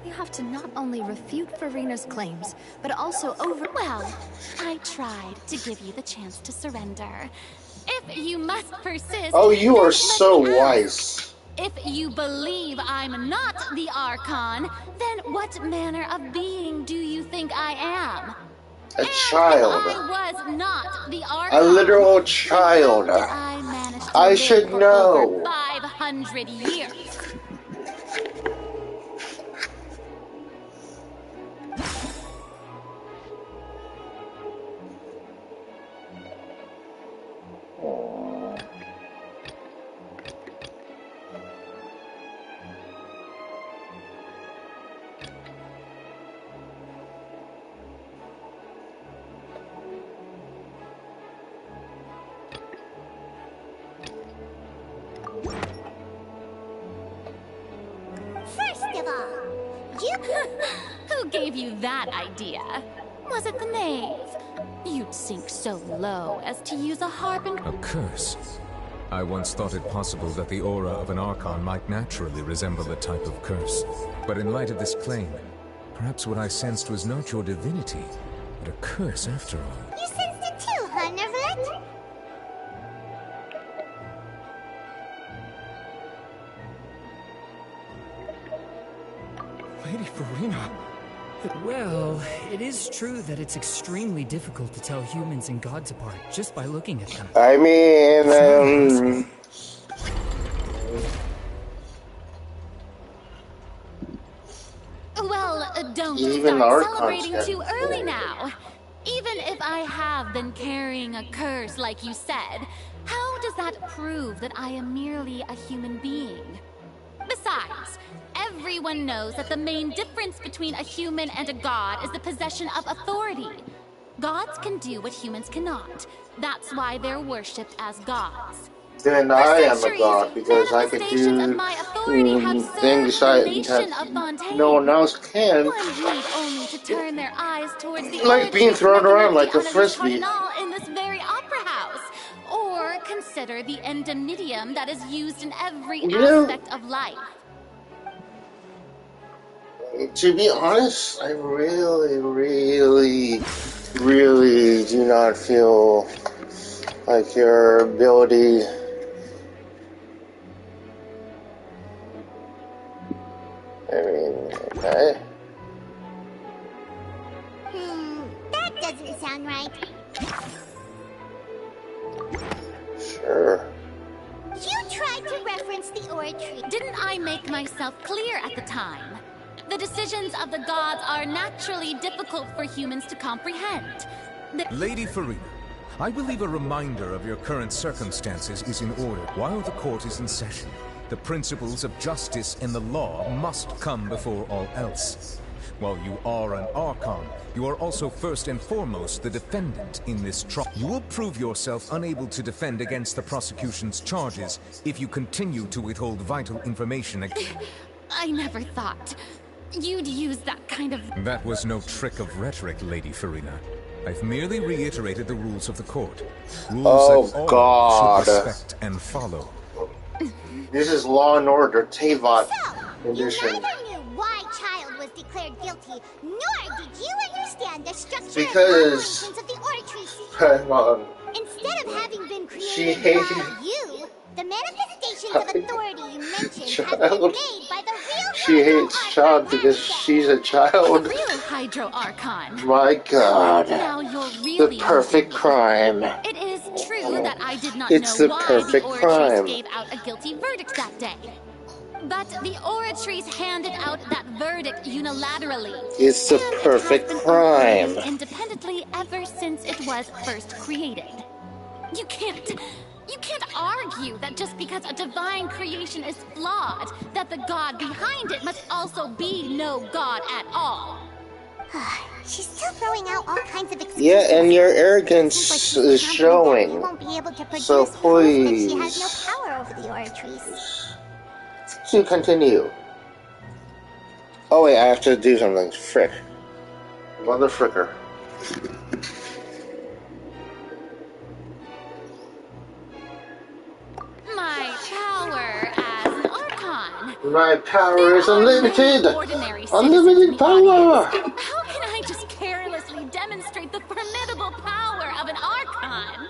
We have to not only refute Farina's claims, but also Well, I tried to give you the chance to surrender. If you must persist, Oh, you then are let so me ask. wise. If you believe I'm not the Archon, then what manner of being do you think I am? A And child. if I was not the Archon, A literal then child. how did I manage to I live should for know. over 500 years? First of all, you... Who gave you that idea? Was it the knave? You'd sink so low as to use a harp and... A curse? I once thought it possible that the aura of an Archon might naturally resemble a type of curse. But in light of this claim, perhaps what I sensed was not your divinity, but a curse after all. You sensed it too, huh, Nervlet? Lady Farina. Well, it is true that it's extremely difficult to tell humans and gods apart just by looking at them. I mean, Well, don't even start Archons celebrating can- too early now. Even if I have been carrying a curse like you said, how does that prove that I am merely a human being? Besides, everyone knows that the main difference between a human and a god is the possession of authority. Gods can do what humans cannot. That's why they're worshipped as gods. then I am a god because I could do things that no one else can. One need only to turn their eyes towards the Like being thrown around like a frisbee. in this very opera house, or consider the indemnitium that is used in every aspect of life. To be honest, I really do not feel like your ability. I mean, okay. That doesn't sound right. Sure. You tried to reference the oratory. Didn't I make myself clear at the time? The decisions of the gods are naturally difficult for humans to comprehend. Lady Farina, I believe a reminder of your current circumstances is in order. While the court is in session, the principles of justice and the law must come before all else. While you are an Archon, you are also first and foremost the defendant in this trial. You will prove yourself unable to defend against the prosecution's charges if you continue to withhold vital information. I never thought you'd use that kind of... That was no trick of rhetoric, Lady Farina. I've merely reiterated the rules of the court. Rules that all should respect and follow. This is Law and Order Tevyat So, edition. you neither knew why Child was declared guilty, nor did you understand the structure Because- and operations of the oratory. Well, Instead of having been She created hated- by you, the manifestations of authority you mentioned have Child. been made by the real she hates Child because she's a The child. real Hydro Archon. My God. Now you're The really... perfect crime. It is true that I did not It's know the why perfect the Oratrice crime. gave out a guilty verdict that day. But the Oratrice handed out that verdict unilaterally. It's the And perfect it has been crime. operating independently ever since it was first created. You can't argue that just because a divine creation is flawed, that the god behind it must also be no god at all. She's still throwing out all kinds of excuses. Yeah, and your Seems like arrogance she's is confident that he showing. won't be able to produce So proof that she please. has no power over the Oratrice. To continue. Oh wait, I have to do something. Frick. Mother fricker. My power as an Archon. My power is There are unlimited! many ordinary citizens in Unlimited the power! audience. How can I just carelessly demonstrate the formidable power of an Archon?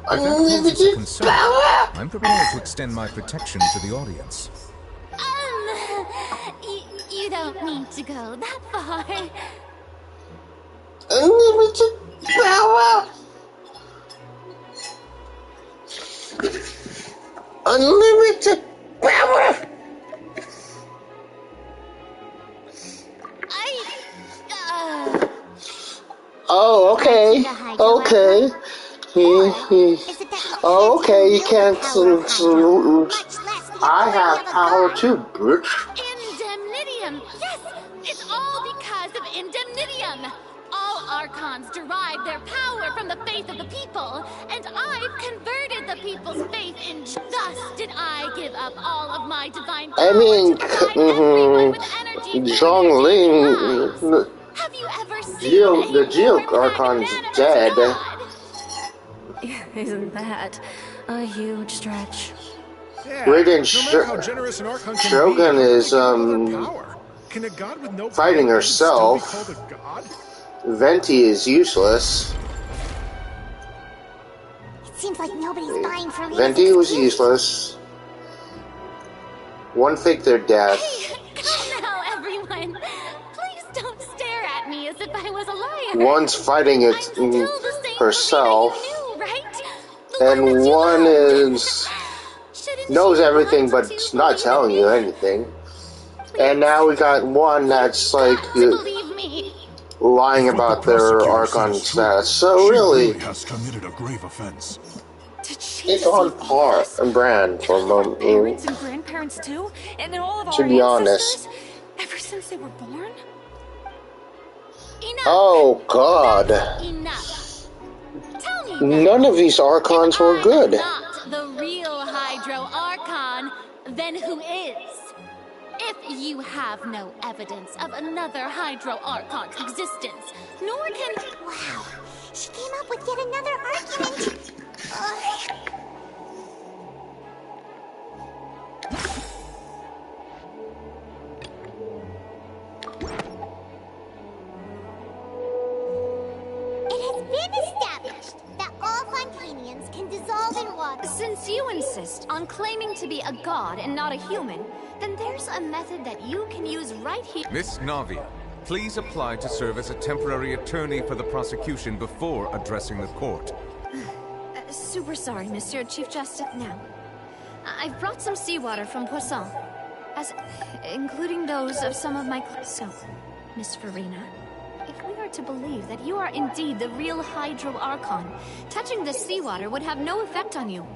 If that poses a Unlimited concern, power! I'm prepared to extend my protection to the audience. You don't need to go that far. Unlimited power! Unlimited power! Oh, okay. Okay. Oh, okay, you can't. I have power too, bitch. Indemnitium! Yes! It's all because of Indemnitium! All Archons derive their power from the faith of the people, and I've converted the people's faith in. Thus did I give up all of my divine power to provide everyone with energy for their daily lives. Have you ever seen The Geo Archon's dead. Isn't that a huge stretch? Yeah, Raiden no matter how generous an Archon can Shogun be, is power. Can a god with no fighting power herself. still be called a god? Venti is useless. It seems like nobody's buying for Venti was useless. One faked their death. Hey, come now, everyone. Please don't stare at me as if I was a liar. One's fighting it I'm still the same herself, Farina you knew, right? The and that you one loved. is Shouldn't knows you everything want but to not believe telling you me? anything. And now we got one that's like Got to believe me. lying about their Archon stats. So really, has committed a grave offense. Did she it's on see par us? and brand for Parents and grandparents too? And then all of to our be ancestors? honest. Ever since they were born? Enough. Oh God! Enough. Tell me None of these Archons were I'm good. not the real Hydro Archon, then who is? If you have no evidence of another Hydro Archon's existence, nor can... Wow, she came up with yet another argument. It has been established that all Fontanians can dissolve in water. Since you insist on claiming to be a god and not a human, then there's a method that you can use right here. Miss Navia, please apply to serve as a temporary attorney for the prosecution before addressing the court. Super sorry, Monsieur Chief Justice. Now, I've brought some seawater from Poisson, including those of some of my... So, Miss Farina, if we are to believe that you are indeed the real Hydro Archon, touching this seawater would have no effect on you.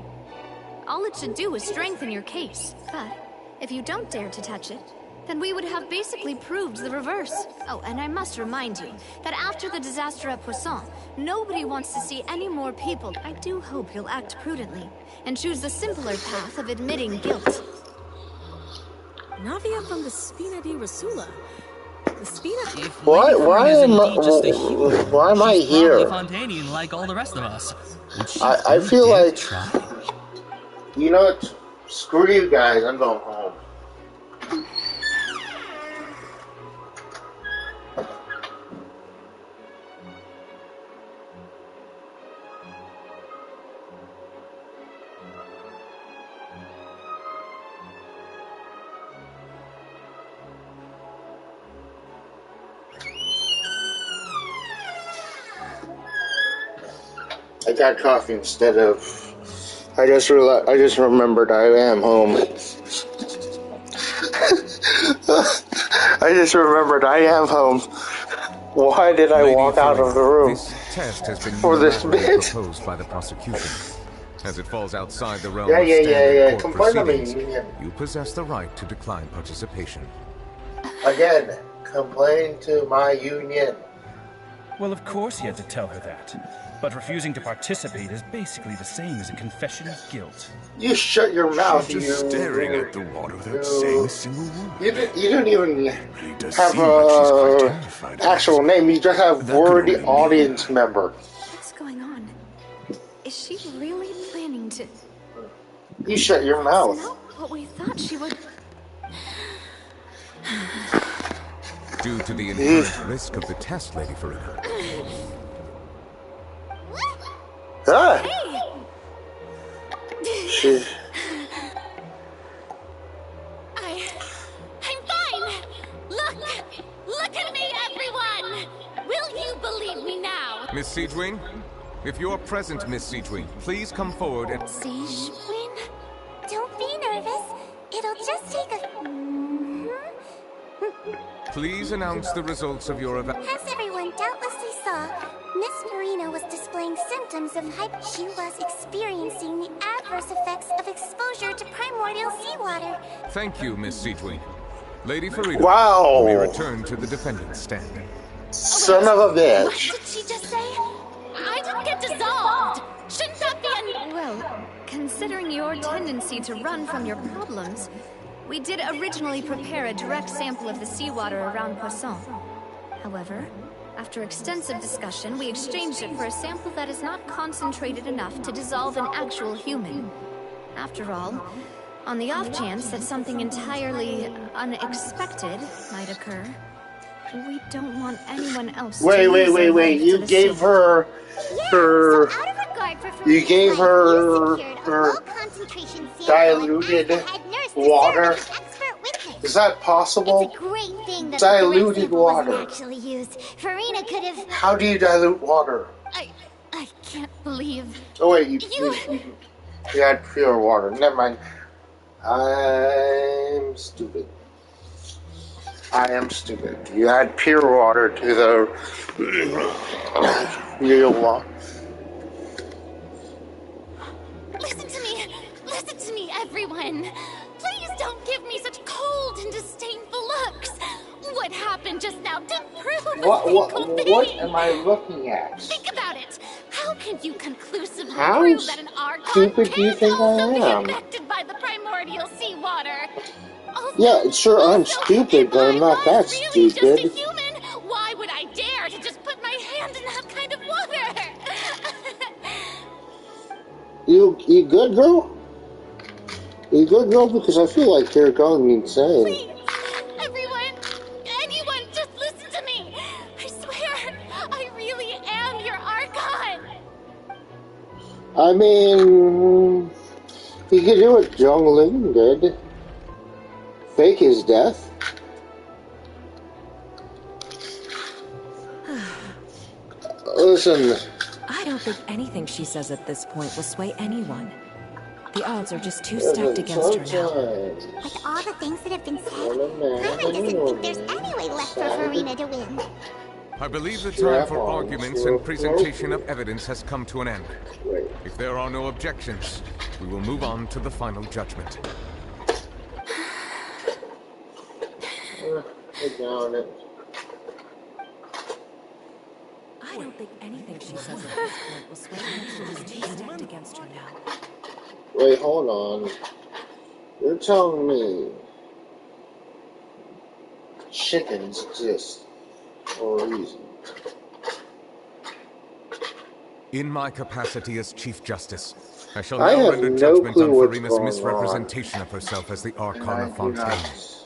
All it should do is strengthen your case. But if you don't dare to touch it, then we would have basically proved the reverse. Oh, and I must remind you that after the disaster at Poisson, nobody wants to see any more people. I do hope you'll act prudently and choose the simpler path of admitting guilt. Navia from the Spina di Rasula. The Spina... Why am I here? Fontanian like all the rest of us. I feel like, you know what? Screw you guys. I'm going home. I got coffee instead of. I just remembered I am home. I just remembered I am home. Why did I walk out of the room? This test has been for this bit? proposed by the prosecution. As it falls outside the realm Yeah. of standard court Complain to me. proceedings, you possess the right to decline participation. Again, complain to my union. Well, of course he had to tell her that. But refusing to participate is basically the same as a confession of guilt. You shut your mouth. She's just staring at the water without saying a single word. You don't even Really does have seem like she's quite terrified of actual us. name. You just have That could word only mean- audience member. What's going on? Is she really planning to... You shut your That's mouth. not what we thought she would... due to the inherent risk of the test, Lady Farina. Ah! Hey! She's... I'm fine! Look at me, everyone! Will you believe me now? Miss Siegewing? If you're present, Miss Siegewing, please come forward and... Siegewing? Don't be nervous. It'll just take a... Please announce the results of your event. As everyone doubtlessly saw, Miss Farina was displaying symptoms of She was experiencing the adverse effects of exposure to primordial seawater. Thank you, Miss Siegewing. Lady Farina, Wow! you may return to the defendant's stand. Son of a What bitch. did she just say? I didn't get dissolved! Shouldn't that be an... Well, considering your tendency to run from your problems, we did originally prepare a direct sample of the seawater around Poisson. However, after extensive discussion, we exchanged it for a sample that is not concentrated enough to dissolve an actual human. After all, on the off chance that something entirely unexpected might occur, we don't want anyone else to lose their life to You the gave sea. her... her... Out of regard for You Farina's gave life, her... you secured a her... low-concentration sample diluted and asked the head nurse to water. serve as expert witness. Is that possible? It's a great thing that Diluted the correct sample water. wasn't actually used. Farina could have... How do you dilute water? I can't believe... Oh wait, you had pure water. Never mind. I'm stupid. I am stupid. You add pure water to the real water. Listen to me, everyone. Please don't give me such cold and disdainful looks. What happened just now didn't prove a single thing. What am I looking at? Think about it. How can you conclusively How prove that an Archon stupid do you can't think I also be am? affected by the primordial seawater? Also, Yeah, sure, I'm stupid, but I'm not that really stupid. just a human, why would I dare to just put my hand in that kind of water? You good, girl? You good, girl? Because I feel like you're going insane. Please, everyone, anyone, just listen to me. I swear, I really am your Archon. I mean, he could do what Zhongling did. Fake his death. Listen. I don't think anything she says at this point will sway anyone. The odds are just too stacked against her now. With all the things that have been said, Paimon doesn't think there's any way left for Farina to win. I believe the time for arguments and presentation of evidence has come to an end. If there are no objections, we will move on to the final judgment. I don't think anything she says at this point will sway anyone. She's too stacked against her now. Wait, hold on. You're telling me chickens exist for a reason? In my capacity as Chief Justice, I shall I now have render no judgment clue on what's Farina's going misrepresentation of herself as the Archon of Fontaine. Nice.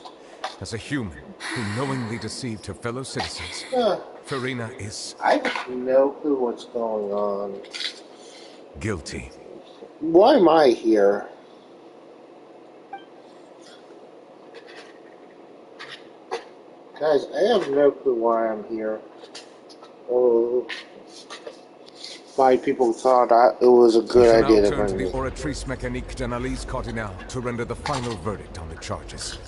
As a human who knowingly deceived her fellow citizens, Farina is... I have no clue what's going on. guilty. Why am I here? Guys, I have no clue why I'm here. Oh, why people thought it was a good idea to turn to bring the me. Oratrice Mécanique d'Analyse Cardinal to render the final verdict on the charges.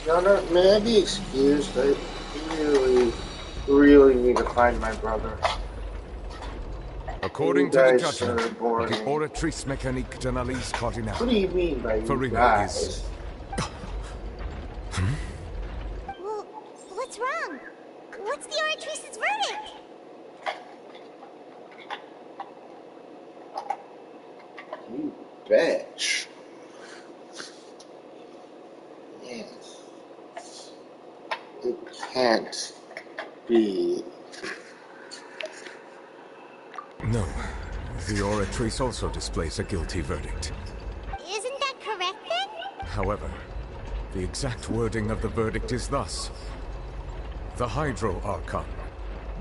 No, may I be excused? I really need to find my brother. According to You the guys judgment are of boring. the Oratrice Mécanique d'Analyse Cardinal, What do you mean by you Farina guys? is... Well, what's wrong? What's the Oratrice's verdict? You bitch. Yes. It can't be. No, The oratrice also displays a guilty verdict. Isn't that correct then? However, the exact wording of the verdict is thus. The Hydro Archon,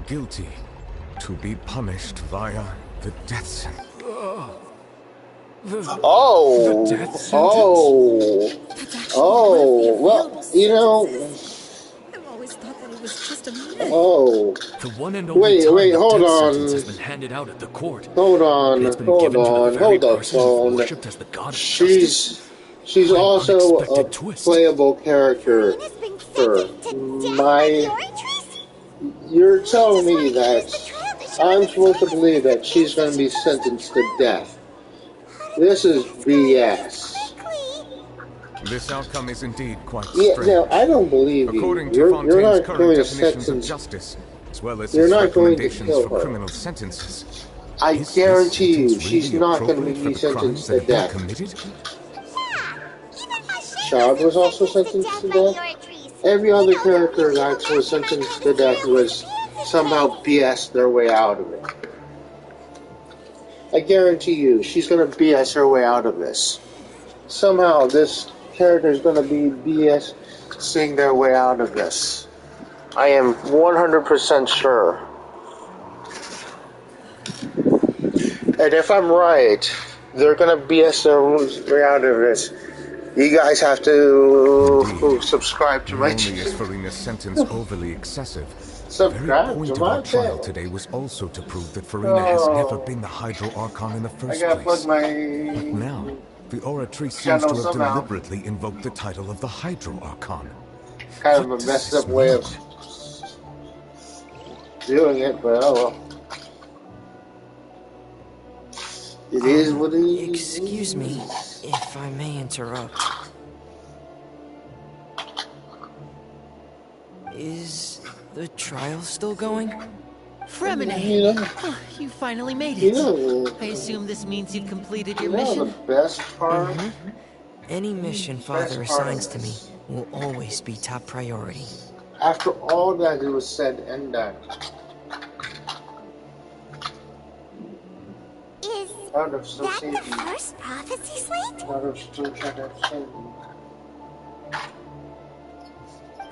guilty, to be punished via the death sentence. Oh, The death sentence? Well, you know, I've always thought that it was just a myth. The one and only time wait, the hold death on. sentence has been handed out at the court. Hold on, It's been given to the very hold the person who's phone. worshipped as the god of justice. She's What an also a unexpected twist. playable character. Farina's been sentenced to death by the Oratrice? You're telling me that I'm supposed to believe that she's going to be sentenced to death. This is BS. This outcome is indeed quite Yeah, strange. no, I don't believe you. According to You're Fontaine's not current going to definitions of sentence. justice, as well as You're his not going to recommendations kill for her. criminal sentences, I is this guarantee you, sentence she's really not going to appropriate be for the crimes sentenced that to have been death. committed? Chad was also sentenced to death. Every other character that was sentenced to death was somehow BS their way out of it. I guarantee you, she's going to BS her way out of this. Somehow, this character is going to be BSing their way out of this. I am 100% sure. And if I'm right, they're going to BS their way out of this. You guys have to subscribe to my Not only channel. is Farina's sentence overly excessive, the very Subscribe point to of my our trial channel. today was also to prove that Farina has never been the Hydro Archon in the I first gotta place. plug But my now, the oratrice seems channel to have somehow. deliberately invoked the title of the Hydro Archon. Kind of What a does messed this up way mean? of doing it, but oh well. It is what it is. Excuse me, if I may interrupt. Is the trial still going? Fremine! You know, Oh, you finally made it. I assume this means you've completed your mission? the best part. Any mission Father assigns to me will always be top priority. After all that it was said and done. Is Out of still that the saving. first prophecy slate? Out of still trying to save me.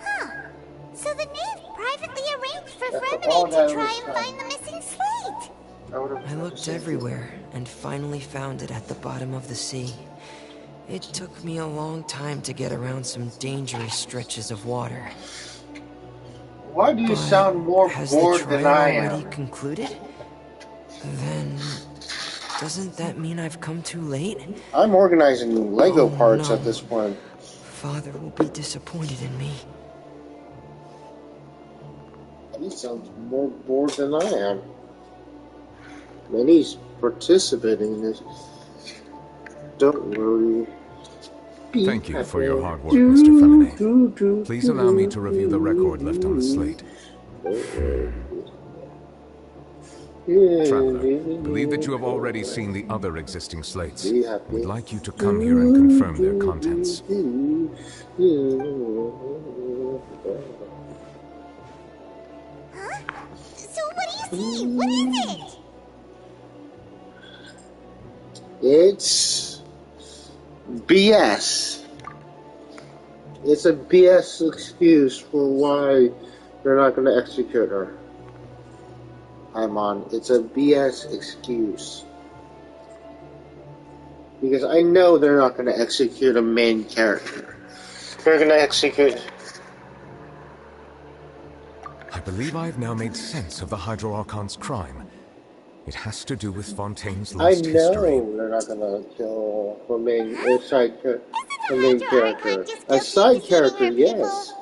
Huh. So the knave privately arranged for After all Fremine that to try was and done. find the missing slate. I looked everywhere and finally found it at the bottom of the sea. It took me a long time to get around some dangerous stretches of water. Why do you But sound more has bored the than trial I already am? concluded? Then doesn't that mean I've come too late? I'm organizing Lego parts no. at this point. Father will be disappointed in me. He sounds more bored than I am. And he's participating in this. Don't worry. Be Thank you for happy. your hard work, Mr. Femine. Please allow me to review the record left on the slate. Traveler, believe that you have already seen the other existing slates. We'd like you to come here and confirm their contents. Huh? So what do you see? What is it? It's BS. It's a BS excuse for why they're not going to execute her. It's a BS excuse. Because I know they're not going to execute a main character. They're going to execute... I believe I've now made sense of the Hydro Archon's crime. It has to do with Fontaine's I lost know history. they're not going to kill the main character. A side character, yes.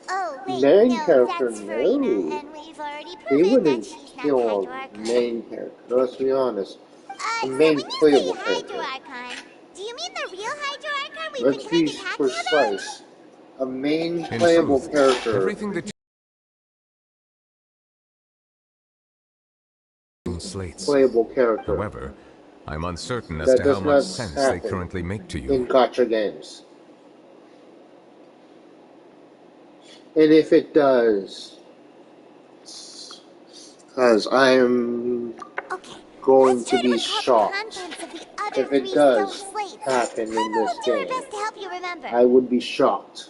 Oh, wait, Main no, character, that's Farina, no. and we've already He proven that wouldn't she's not kill Hydro a Archon. main character. Let's be honest. A So main when you say playable Hydro character. Archon, do you mean the real Hydro Archon we've Let's been trying be to talk to you about? precise. A main In playable truth, character. everything that you slates. Playable character. However, I'm uncertain as That to how does much not sense they happen currently make to you. in gacha games. And if it does, because I'm... Okay, going to be shocked contents of the other if it 3 does stone slates. happen in Paimon this will do her game. best to help you remember. I would be shocked.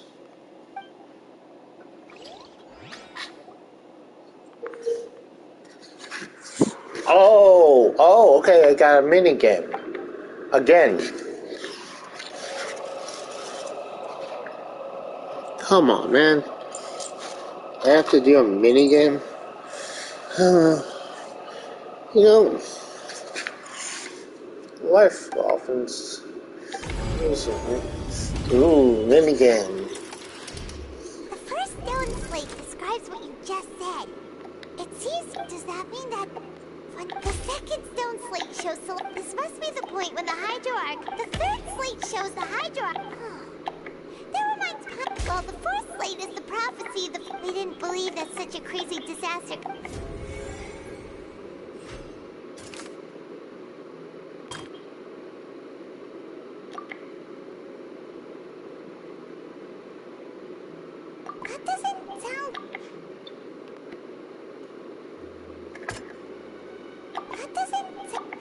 Oh, okay, I got a mini game. Again. Come on, man. I have to do a mini game? You know, life often... Ooh, mini game. The first stone slate describes what you just said. It seems... Does that mean that... When the second stone slate shows... This must be the point when the Hydroarch... The third slate shows the Hydroarch... That reminds me... Well, the fourth slate is the prophecy of the... They didn't believe that such a crazy disaster... That doesn't sound... That doesn't sound...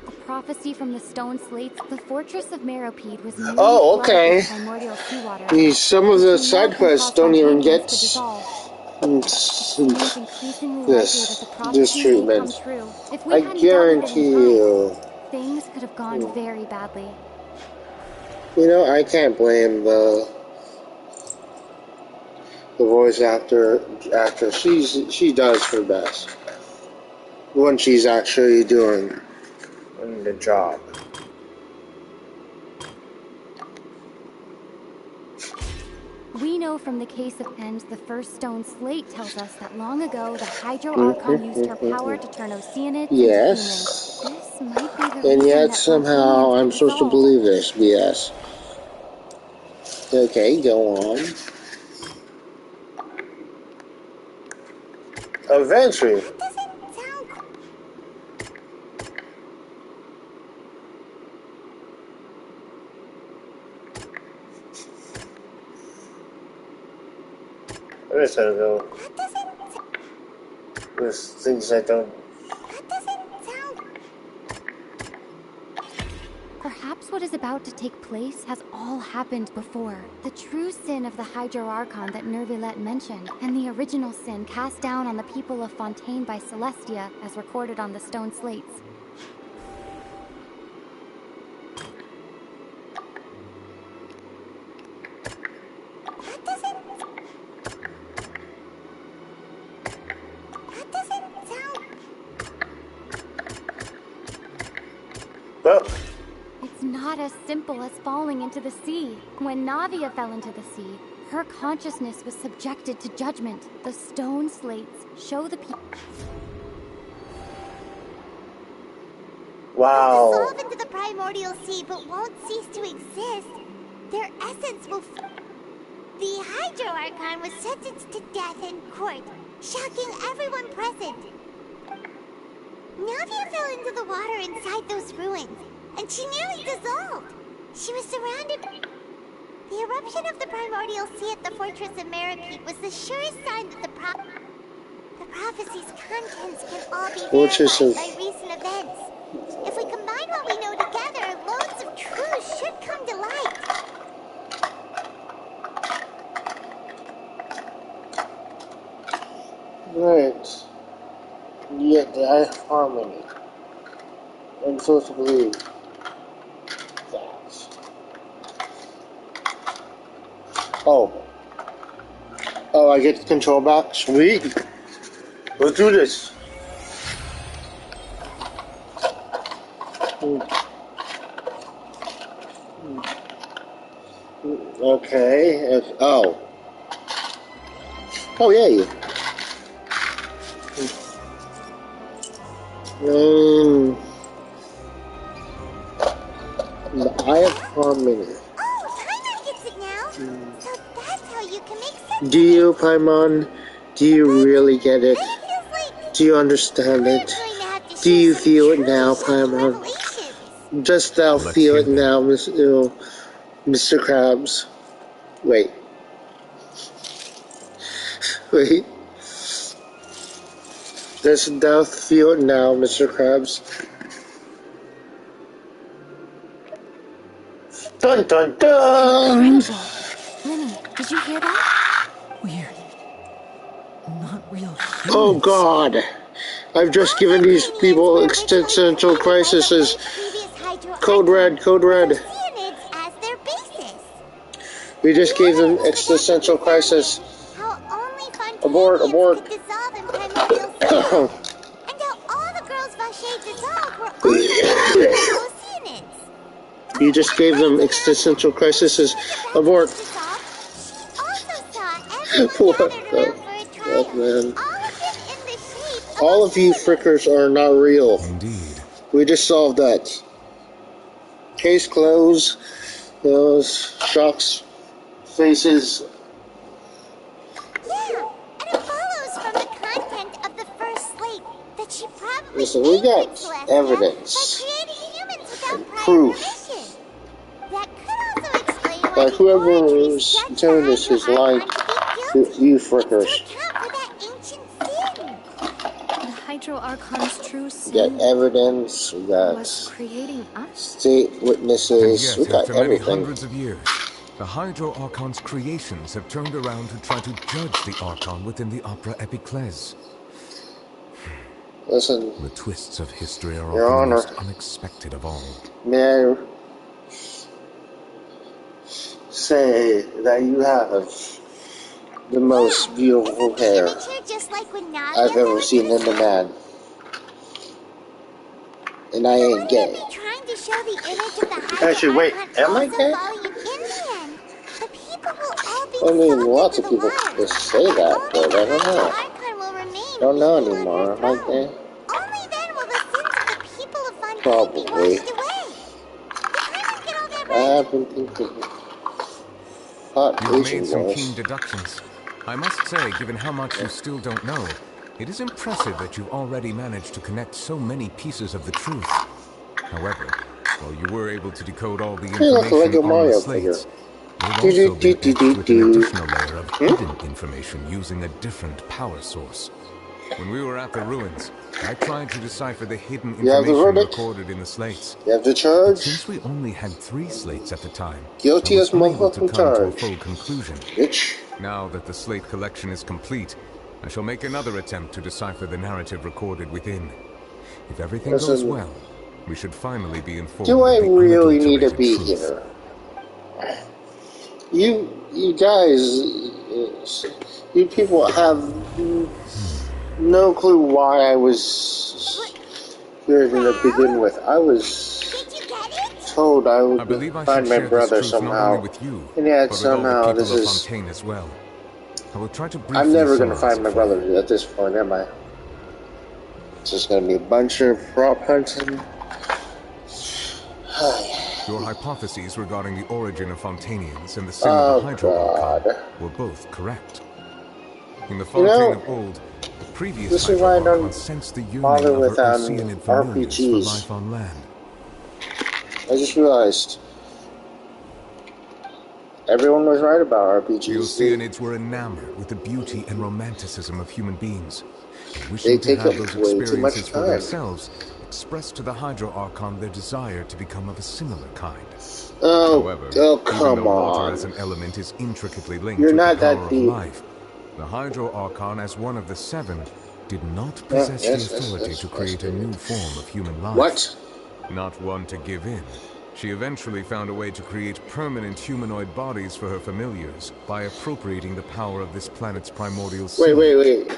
The prophecy from the stone slates, the fortress of Meropide was nearly Oh, flooded okay. with primordial seawater. Some of the side quests don't even get this treatment. I guarantee you. Things could have gone very badly. You know, I can't blame the voice actor. She does her best when she's actually doing the job. We know from the case of Pens, the first stone slate tells us that long ago the Hydro Archon used her power to turn Oceanids into humans. This might be the And reason yet that somehow I'm supposed to believe this BS. Okay, go on. Eventually. There's go. There's things I don't. Perhaps what is about to take place has all happened before. The true sin of the Hydro Archon that Nervilette mentioned, and the original sin cast down on the people of Fontaine by Celestia, as recorded on the stone slates. It's not as simple as falling into the sea. When Navia fell into the sea, her consciousness was subjected to judgment. The stone slates show the people. Wow. Dissolve into the primordial sea, but won't cease to exist. Their essence will... The Hydro Archon was sentenced to death in court, shocking everyone present. Navia fell into the water inside those ruins, and she nearly dissolved. She was surrounded... The eruption of the primordial sea at the fortress of Meropide was the surest sign that the prophecy's contents can all be verified by recent events. If we combine what we know together, loads of truths should come to light. Right. Yet I have harmony. I'm supposed to believe that. Oh, I get the control back? Sweet. Let's do this. Okay. Oh, yay. I have harmony. Oh, Paimon gets it now. So that's how you can make sense. Do you, Paimon? Do you really get it? Do you understand it? Do you feel it now, Paimon? Just thou feel it now, Mr. Krabs. Wait. Does Doubt feel it now, Mr. Krabs? Dun dun dun! Incredible. Linny, did you hear that? We're not real humans. Oh God! I've just given these people existential crises. Code Red, Code Red. As their basis. We just gave them existential crisis. How only Abort, abort. could dissolve in primordial sea. And how all the girls Vache dissolved were also Oceanids. You just gave them existential crises. Abort. What the fuck, man? All of you frickers are not real. Indeed. We just solved that. Case closed. Those shocks, faces. Yeah, and it follows from the content of the first slate that she probably Listen, we got evidence. by creating humans without prior Proof. permission. That could also explain why Like whoever's doing this is like you frickers. The Hydro Archon's true We sin got evidence. We got was creating us. state witnesses. And We yet, got after many everything. hundreds of years, the Hydro Archon's creations have turned around to try to judge the Archon within the Opera Epiclese. Listen, The twists of history are Your often the Honor. most unexpected of all. may I say that you have the most beautiful hair I've ever seen in a man. And I ain't gay. Trying to show the image of the Hydro Actually, wait, Archon am I also gay? volume in the end. The people will all be I mean, dissolved lots into of people the water. just say that, but I don't know. Archon will remain Don't know equal anymore. under Am I throne. gay? Only then will the sins of the people of Fontaine be Probably. washed away. You kind get all that I right? have been thinking. Hot You've Asian made some boys. keen deductions. I must say, given how much you still don't know, it is impressive that you've already managed to connect so many pieces of the truth. However, while you were able to decode all the Hey, look, like information a on Mario the slates, figure. you've also been etched with an Do-do-do-do-do-do. additional layer of hidden information using a different power source. When we were at the ruins, I tried to decipher the hidden You have the information verdict. recorded in the slates. You have the But charge. since we only had 3 slates at the time, Guilty I was as unable to motherfucking come to a charge. full conclusion. Bitch. Now that the slate collection is complete, I shall make another attempt to decipher the narrative recorded within. If everything goes Listen. well, we should finally be informed Do I of the really need to unadulterated be truth. here? You guys, you people have no clue why I was here to begin with. I was told I I would believe I find should my share brother this truth not somehow, only with you, and yet but with all somehow the this people of is. Fontaine as well. I will try to briefly I'm never gonna summarize find my it for you. brother at this point, am I? It's just gonna be a bunch of prop hunting. Your hypotheses regarding the origin of Fontanians and the sin of the Hydro Archon were both correct. In the Fontaine of old, the previous this is Hydro why I don't Archon sensed the yearning bother of with her Oceanid familiars for RPGs. life on land. I just realized everyone was right about The RPGs. Oceanids were enamored with the beauty and romanticism of human beings, and They wishing to take have up those way too much experiences for time. themselves, expressed to the Hydro Archon their desire to become of a similar kind. Oh, However, even come though water on. as an element is intricately linked You're with not the power that of deep. life, the Hydro Archon, as one of the 7, did not possess yes, the authority to create a new form of human life. What? Not one to give in. She eventually found a way to create permanent humanoid bodies for her familiars by appropriating the power of this planet's primordial sea. Wait.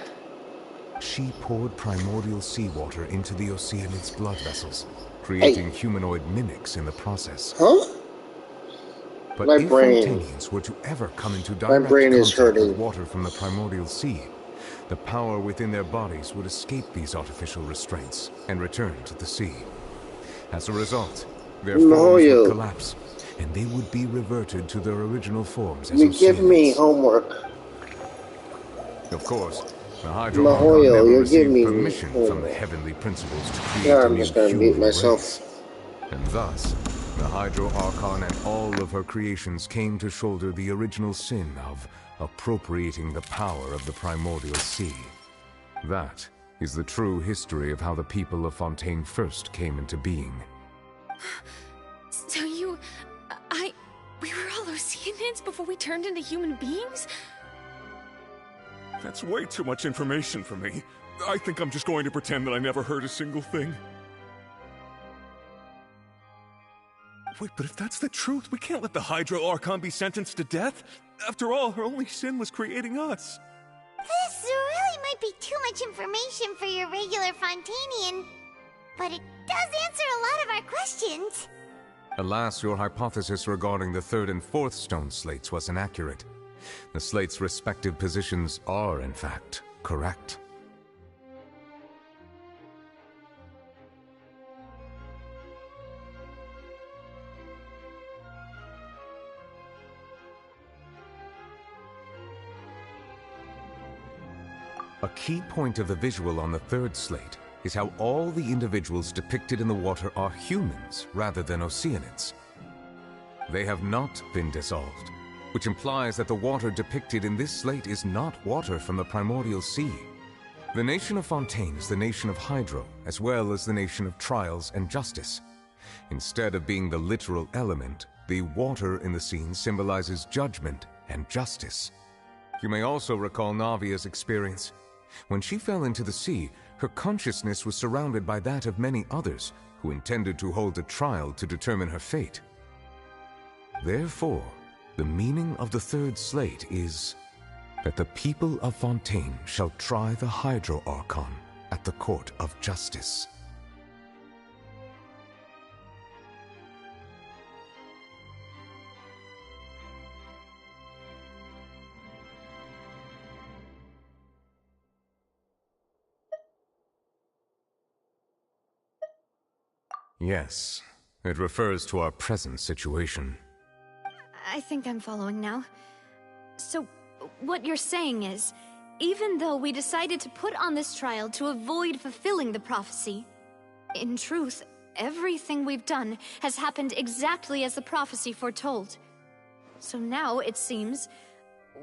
She poured primordial seawater into the Oceanids' blood vessels, creating humanoid mimics in the process. Huh? But My if brain. Fontanians were to ever come into My direct brain is contact with hurting. water from the primordial sea, the power within their bodies would escape these artificial restraints and return to the sea. As a result, their forms Mahoyo. would collapse, and they would be reverted to their original forms as You give me Oceanids. homework. Of course, the Hydro Mahoyo, Archon never you received give me permission from the homework. heavenly principles to create Yeah, a I'm new just gonna human mute myself. race. And thus, the Hydro Archon and all of her creations came to shoulder the original sin of appropriating the power of the primordial sea. That is the true history of how the people of Fontaine first came into being. So we were all Oceanids before we turned into human beings? That's way too much information for me. I think I'm just going to pretend that I never heard a single thing. Wait, but if that's the truth, we can't let the Hydro Archon be sentenced to death. After all, her only sin was creating us. This really might be too much information for your regular Fontainian, but it does answer a lot of our questions. Alas, your hypothesis regarding the third and fourth stone slates was inaccurate. The slates' respective positions are, in fact, correct. A key point of the visual on the third slate is how all the individuals depicted in the water are humans rather than Oceanids. They have not been dissolved, which implies that the water depicted in this slate is not water from the primordial sea. The nation of Fontaine is the nation of Hydro, as well as the nation of trials and justice. Instead of being the literal element, the water in the scene symbolizes judgment and justice. You may also recall Navia's experience. When she fell into the sea, her consciousness was surrounded by that of many others who intended to hold a trial to determine her fate. Therefore, the meaning of the third slate is that the people of Fontaine shall try the Hydro Archon at the court of justice. Yes, it refers to our present situation. I think I'm following now. So, what you're saying is, even though we decided to put on this trial to avoid fulfilling the prophecy, in truth, everything we've done has happened exactly as the prophecy foretold. So now, it seems,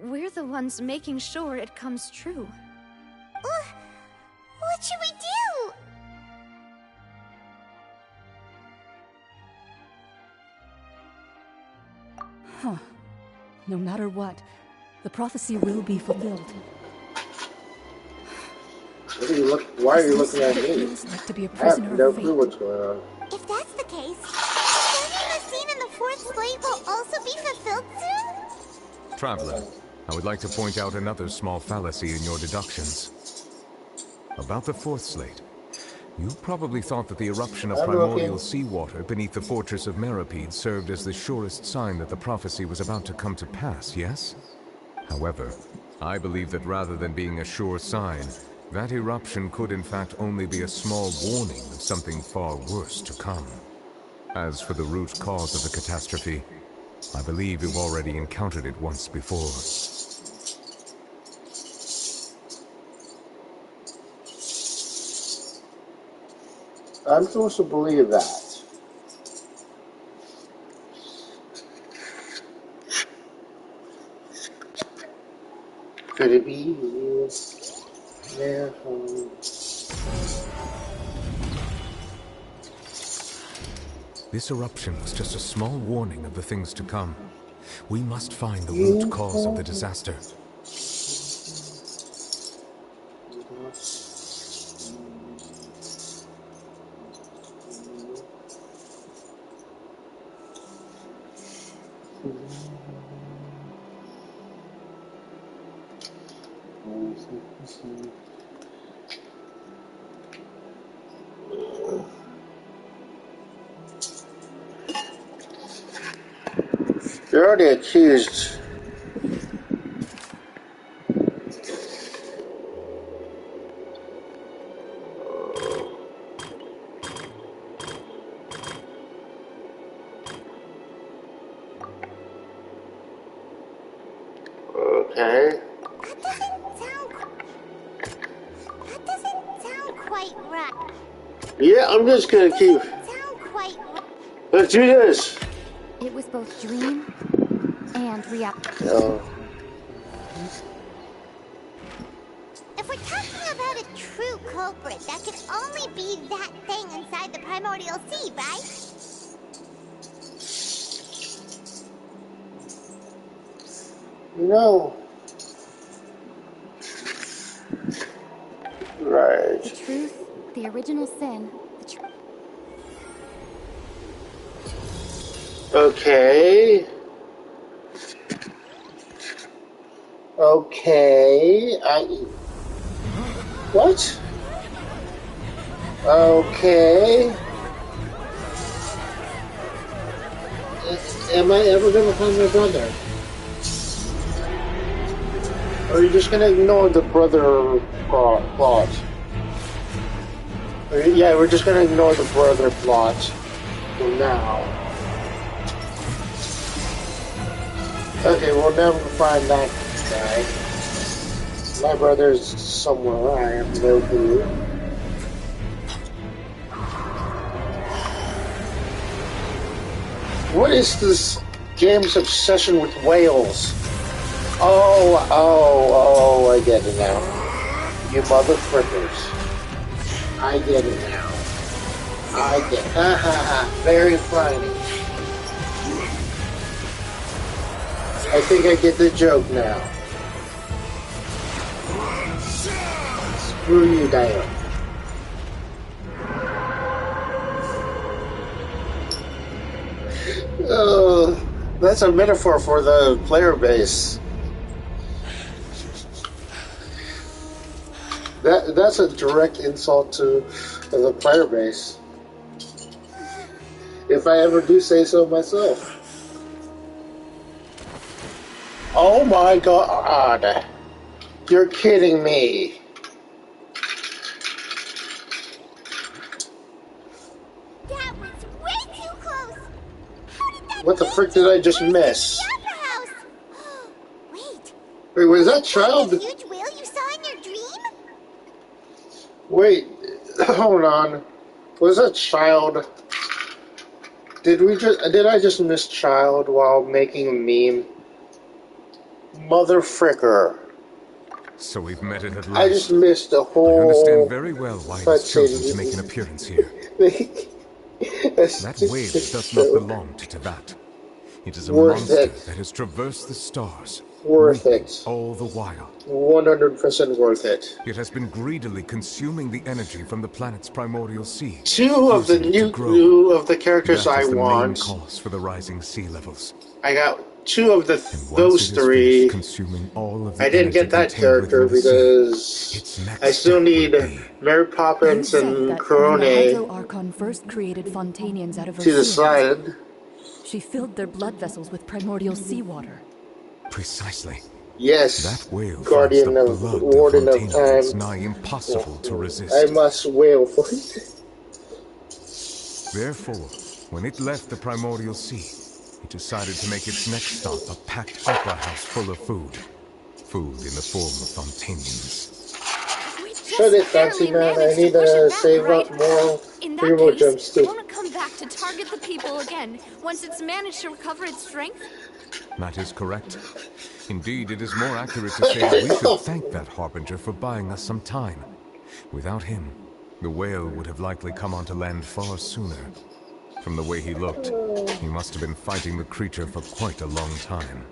we're the ones making sure it comes true. What should we do? Huh. No matter what, the prophecy will be fulfilled. Why are you looking at me? Feels like to be a I have prisoner no of fate. clue what's going on. If that's the case, does the scene in the fourth slate will also be fulfilled soon? Traveler, I would like to point out another small fallacy in your deductions. About the fourth slate, you probably thought that the eruption of primordial seawater beneath the fortress of Meripede served as the surest sign that the prophecy was about to come to pass, yes? However, I believe that rather than being a sure sign, that eruption could in fact only be a small warning of something far worse to come. As for the root cause of the catastrophe, I believe you've already encountered it once before. I'm supposed to believe that. Could it be? Yeah. This eruption was just a small warning of the things to come. We must find the root cause of the disaster. You're already accused. Okay. That doesn't sound quite right. Yeah, I'm just gonna keep. Sound quite right. Let's do this. It was both dream and reality. Oh. If we're talking about a true culprit, that could only be that thing inside the primordial sea, right? No. Right. The truth, the original sin, Okay. Okay. What? Okay. Am I ever gonna find my brother? Or are you just gonna ignore the brother plot? Yeah, we're just gonna ignore the brother plot for now. Okay, we'll never find that guy. My brother's somewhere, I have no clue. What is this game's obsession with whales? Oh, I get it now. You mother frickers. I get it now. I get it. Ha ha ha. Very funny. I think I get the joke now. Screw you, Diane. Oh, that's a metaphor for the player base. That's a direct insult to the player base. If I ever do say so myself. Oh my god. You're kidding me. That was way too close. How did that What the frick did I just miss? Wait, was that child? The huge whale you saw in your dream? Wait, hold on. Was that child? Did I just miss child while making a meme? Mother fricker. So we've met it at last. I just missed the whole. I understand very well why it has chosen to make an appearance here. That whale does not belong to Tevyat. It is a monster that has traversed the stars. Worth it. All the while. 100% worth it. It has been greedily consuming the energy from the planet's primordial sea. Two of the characters I want. That is the main cause for the rising sea levels. I got two of those three. Consuming all of the I didn't get that character because I still need Mary Poppins and Corone the Archon first created Fontanians out of her to the side. She filled their blood vessels with primordial seawater. Precisely. Yes, that whale Guardian of Warden of Time. It's nigh impossible to resist. I must wail for it. Therefore, when it left the primordial sea, it decided to make its next stop a packed opera house full of food. Food in the form of Fontanians. Shut it, Fancy Man. I need to save up more. 3 more jumps too. Won't it come back to target the people again once it's managed to recover its strength? That is correct. Indeed, it is more accurate to say that we should thank that Harbinger for buying us some time. Without him, the whale would have likely come onto land far sooner. From the way he looked, he must have been fighting the creature for quite a long time.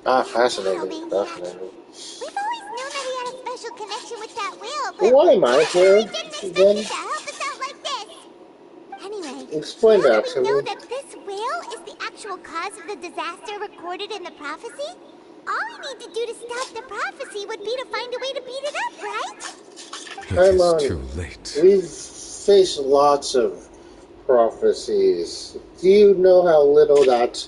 Fascinating. We've always known that he had a special connection with that whale, but why am I here didn't expect him to help us out like this. Anyway, explain that to we me. know that this whale is the actual cause of the disaster recorded in the prophecy? All we need to do to stop the prophecy would be to find a way to beat it up, right? It is too late. We've faced lots of prophecies. Do you know how little that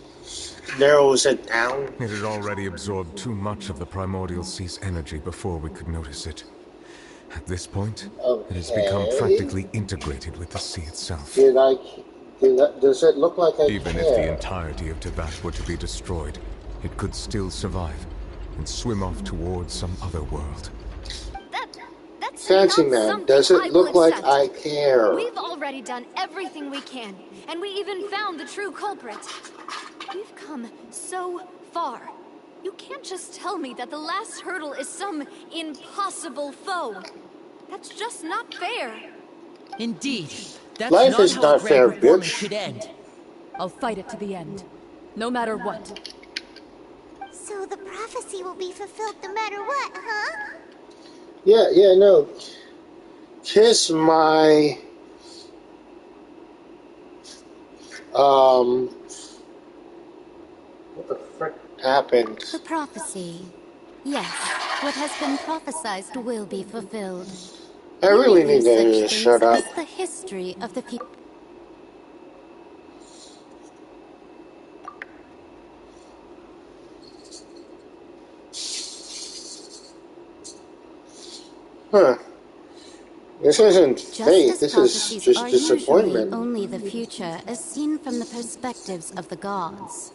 narrows it down? It had already absorbed too much of the primordial sea's energy before we could notice it. At this point, it has become practically integrated with the sea itself. Does it look like I Even if the entirety of Tevyat were to be destroyed, it could still survive and swim off towards some other world. Fancy Man, does it look like I care? We've already done everything we can, and we even found the true culprit. We've come so far. You can't just tell me that the last hurdle is some impossible foe. That's just not fair. Indeed. That's Life not is how not a grand fair, performance bitch. should end. I'll fight it to the end. No matter what. So the prophecy will be fulfilled no matter what, huh? Yeah, no. Kiss my... What the frick happened? The prophecy. Yes, what has been prophesied will be fulfilled. I We really review need such to things shut up. as the history of the future. Huh. This isn't Just faith, as this is prophecies just are usually disappointment. only the future as seen from the perspectives of the gods.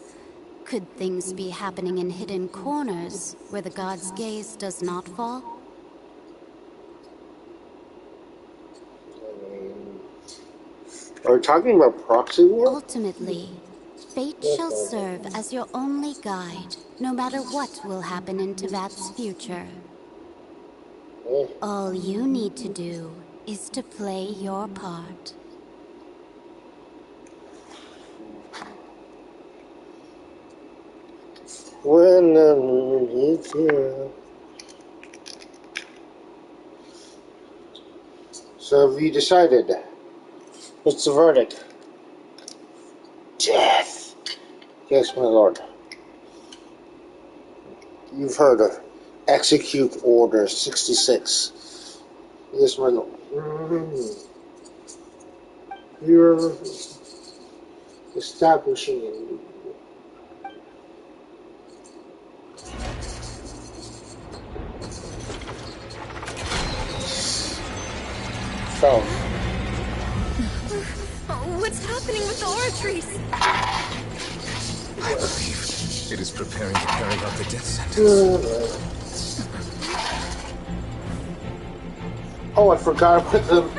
Could things be happening in hidden corners where the god's gaze does not fall? Are we talking about proxy war? Ultimately, fate shall serve as your only guide, no matter what will happen in Tevyat's future. All you need to do is to play your part. When it's here. So have you decided? What's the verdict? Death. Yes, my lord. You've heard of Execute Order 66. Yes, my lord. You're establishing so. What's happening with the oratories? I believe it is preparing to carry out the death sentence. Oh, I forgot about them.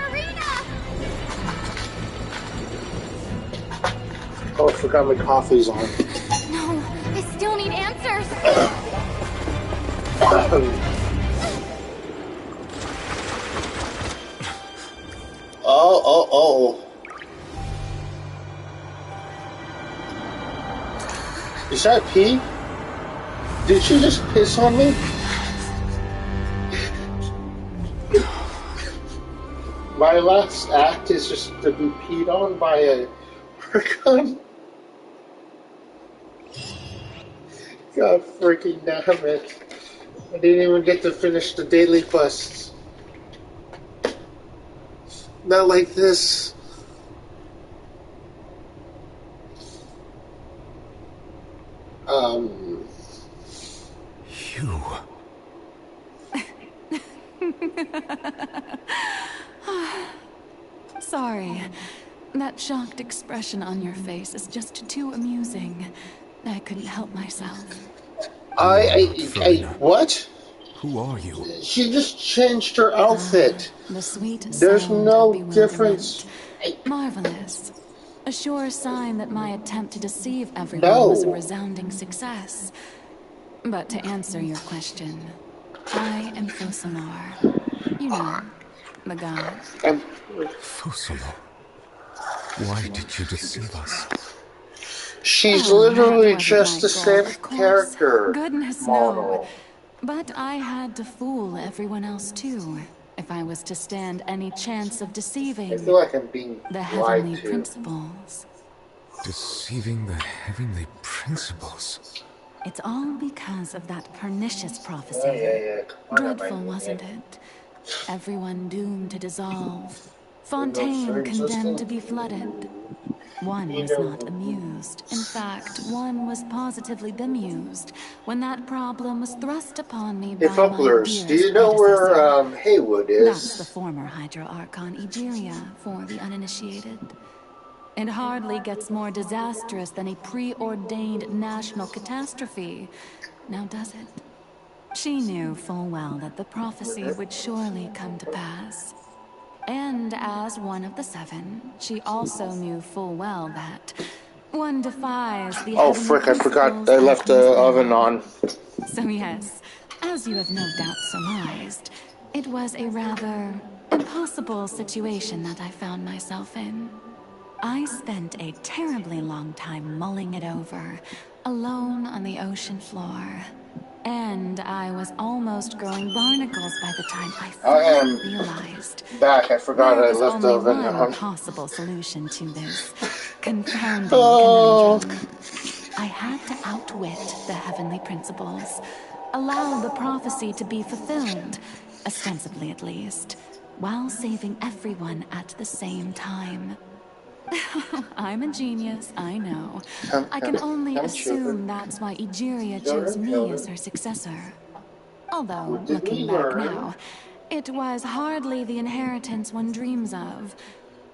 Oh, I forgot my coffee's on. No, I still need answers. Oh. Is that pee? Did she just piss on me? My last act is just to be peed on by a Archon? God freaking damn it. I didn't even get to finish the daily quests. Not like this. You. Sorry. That shocked expression on your face is just too amusing. I couldn't help myself. What? Who are you? She just changed her outfit. The sweet There's sound no of bewilderment. difference. Marvelous. A sure sign that my attempt to deceive everyone was a resounding success. But to answer your question, I am Fosalar. You know, the god. Fosalo. Why did you deceive us? She's literally just the same course. character. Goodness model. no. But I had to fool everyone else too, if I was to stand any chance of deceiving I feel like I'm being the lied heavenly to. principles. Deceiving the heavenly principles. It's all because of that pernicious prophecy. Yeah. Dreadful, wasn't it? Everyone doomed to dissolve. Fontaine condemned to be flooded. One was not amused. In fact, one was positively bemused when that problem was thrust upon me by my Fucklers, dearest do you know where predecessor. Haywood is? That's the former Hydro Archon Egeria for the uninitiated. It hardly gets more disastrous than a preordained national catastrophe, now does it? She knew full well that the prophecy would surely come to pass. And as one of the seven, she also knew full well that one defies the Oh frick, I forgot I left the oven on. So yes, as you have no doubt surmised, it was a rather impossible situation that I found myself in. I spent a terribly long time mulling it over, alone on the ocean floor. And I was almost growing barnacles by the time I finally realized back. I forgot there I was left only the vendor one hunt. possible solution to this confounding conundrum. I had to outwit the heavenly principles, allow the prophecy to be fulfilled, ostensibly at least, while saving everyone at the same time. I'm a genius, I know. I can only assume that's why Egeria chose me as her successor. Although, looking back now, it was hardly the inheritance one dreams of.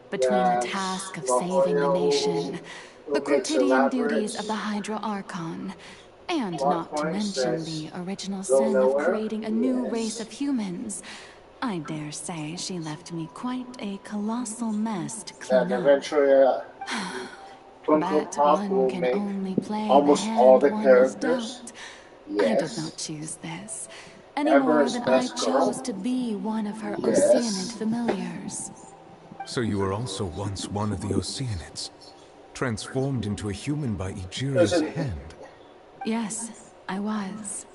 Between the task of saving the nation, the quotidian duties of the Hydro Archon, and not to mention the original sin of creating a new race of humans, I dare say she left me quite a colossal mess to clean up. Eventually, But one can only play almost the all hand the one was characters. dealt. I did Yes. not choose this, any more than I chose to be one of her Oceanid familiars. So you were also once one of the Oceanids, transformed into a human by Egeria's hand. Yes, I was.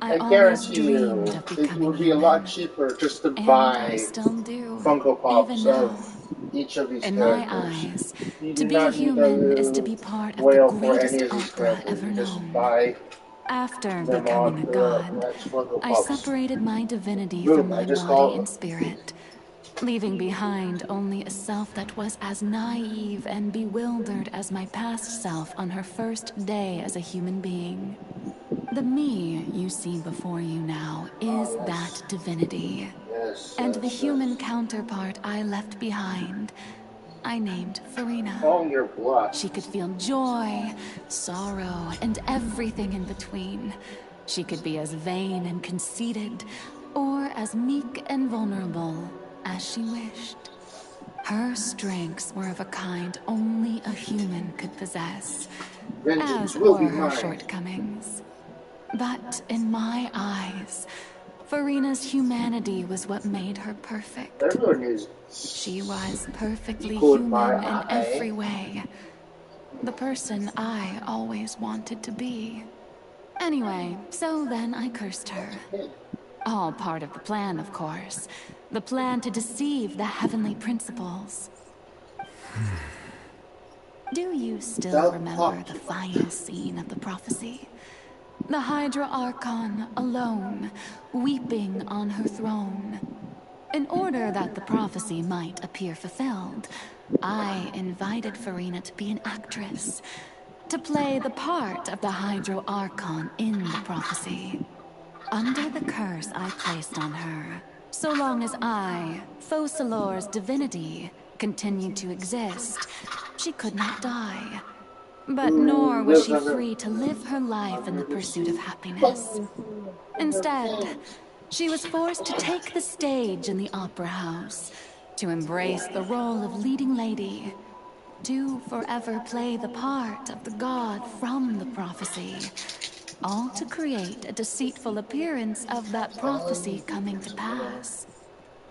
I always guarantee dreamed you, of it becoming would be a human. lot cheaper just to And buy I still do, Funko Pops even now. of each of these In characters. my eyes, You to do be not need human is to to be part of the wail for any greatest of these opera characters. ever You just known. buy After them becoming a on god, Funko I Pops. separated my divinity Boom, from I my just body call and spirit, leaving behind only a self that was as naive and bewildered as my past self on her first day as a human being. The me you see before you now is that divinity. And the human counterpart I left behind, I named Farina. Your bluff. She could feel joy, sorrow, and everything in between. She could be as vain and conceited, or as meek and vulnerable as she wished. Her strengths were of a kind only a human could possess, as were her shortcomings. But in my eyes, Farina's humanity was what made her perfect. She was perfectly human in every way. The person I always wanted to be. Anyway, so then I cursed her. All part of the plan, of course. The plan to deceive the heavenly principles. Do you still remember the final scene of the prophecy? The Hydra Archon alone, weeping on her throne. In order that the prophecy might appear fulfilled, I invited Farina to be an actress, to play the part of the Hydro Archon in the prophecy. Under the curse I placed on her, so long as I, Focalor's divinity, continued to exist, she could not die. But nor was she free to live her life in the pursuit of happiness. Instead, she was forced to take the stage in the opera house, to embrace the role of leading lady, to forever play the part of the god from the prophecy, all to create a deceitful appearance of that prophecy coming to pass.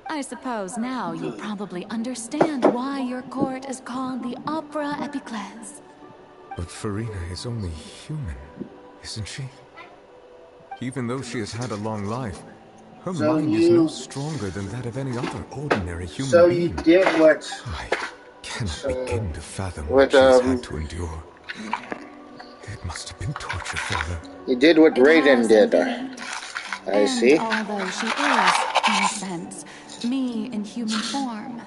I suppose now you probably understand why your court is called the Opera Epiclese. But Farina is only human, isn't she? Even though she has had a long life, her mind is no stronger than that of any other ordinary human being. So you did what... I cannot begin to fathom what she has had to endure. It must have been torture for her. You did what Raiden did. I see. Although she is, in a sense, me in human form,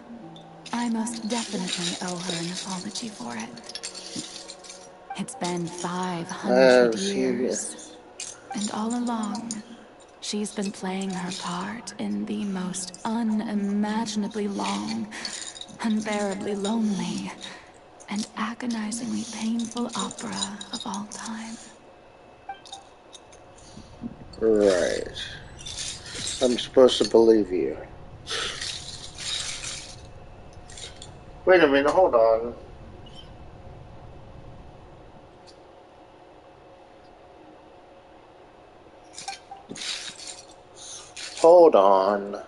I most definitely owe her an apology for it. It's been 500 years, and all along, she's been playing her part in the most unimaginably long, unbearably lonely, and agonizingly painful opera of all time. Right. I'm supposed to believe you. Wait a minute, hold on. Hold on.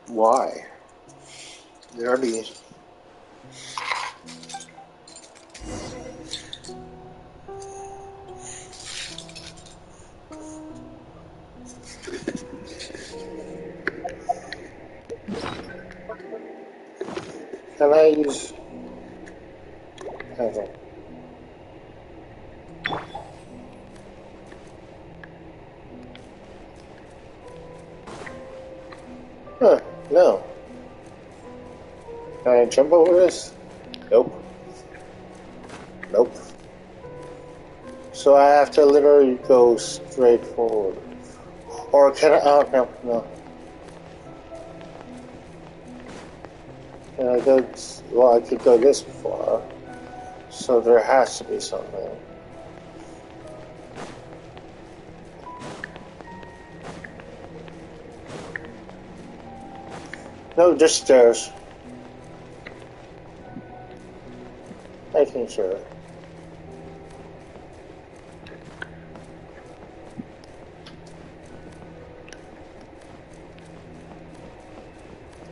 Why? They already. Can I use? Okay. Huh? No. Can I jump over this? Nope. Nope. So I have to literally go straight forward. Or can I? Oh, no, no. Can I go? Well, I could go this far. So there has to be something. No, just stairs. Making sure.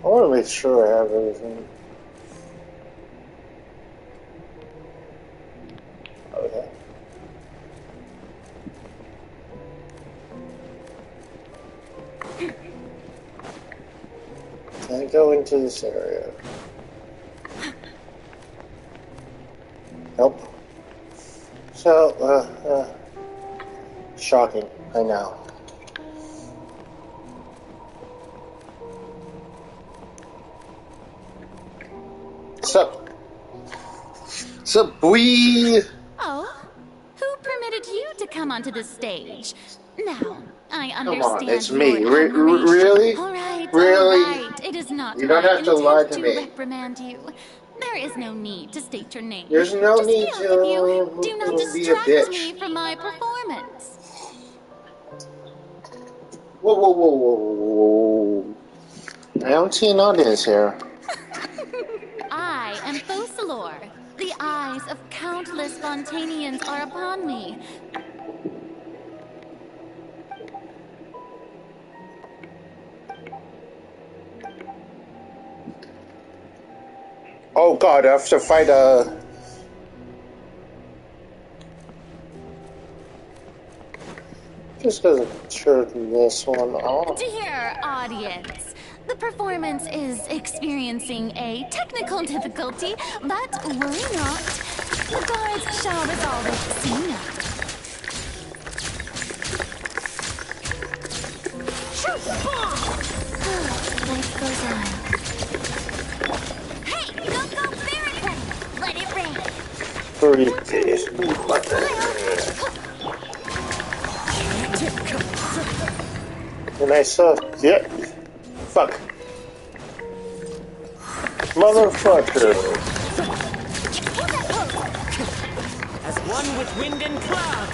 I want to make sure I have everything. Okay. Can I go into this area? Nope. So, shocking, I know. Sup, boy? Oh, who permitted you to come onto the stage? Now, I understand. Come on, it's your me. admiration. Really? All right, Really? all right. It is not You don't my have to lie to intent me. reprimand you. There is no need to state your name. There's no Just need both of you, do not to be a distract bitch. me from my performance. Whoa, whoa, whoa, whoa, whoa, whoa. I don't see an audience here. I am Focalor. The eyes of countless Fontanians are upon me. Oh god, I have to fight a... Just gonna turn this one off. Dear audience, the performance is experiencing a technical difficulty, but worry not. The guards shall resolve it soon enough. Life goes on. Hey, go, Barricade! Let it rain! Briefcase. And I saw... Yeah. Fuck. Motherfucker. As one with wind and cloud.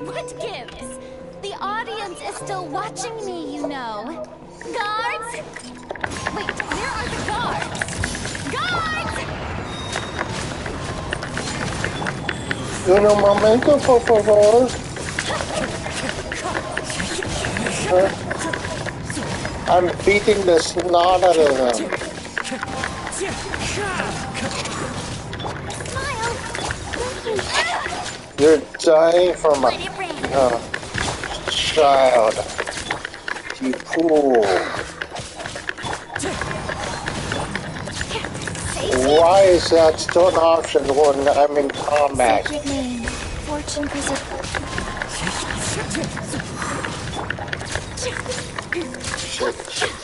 What gives? The audience is still watching me, you know. Guards? Wait, where are the guards? Guards! Un momento, por favor. I'm beating the snot out of them. You're dying from a child. You fool. Why is that still an option when I'm in combat? Sacred name, fortune preserver.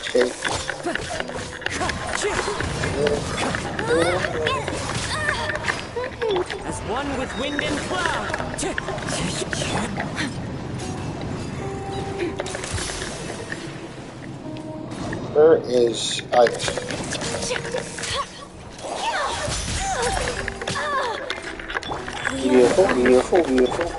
Shake. As one with wind and cloud. Where is ice? Beautiful, beautiful, beautiful.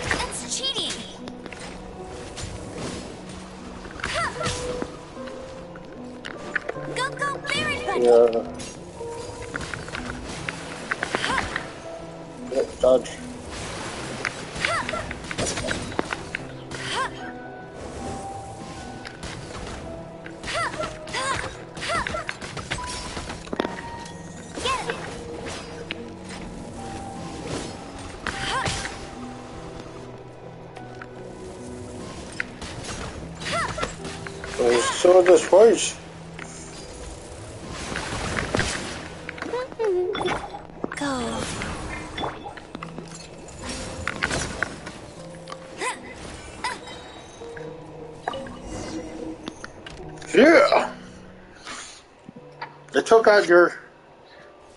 That's cheating. Go, Baron Bunny. Yeah, dodge. So this was. Go. Yeah. They took out your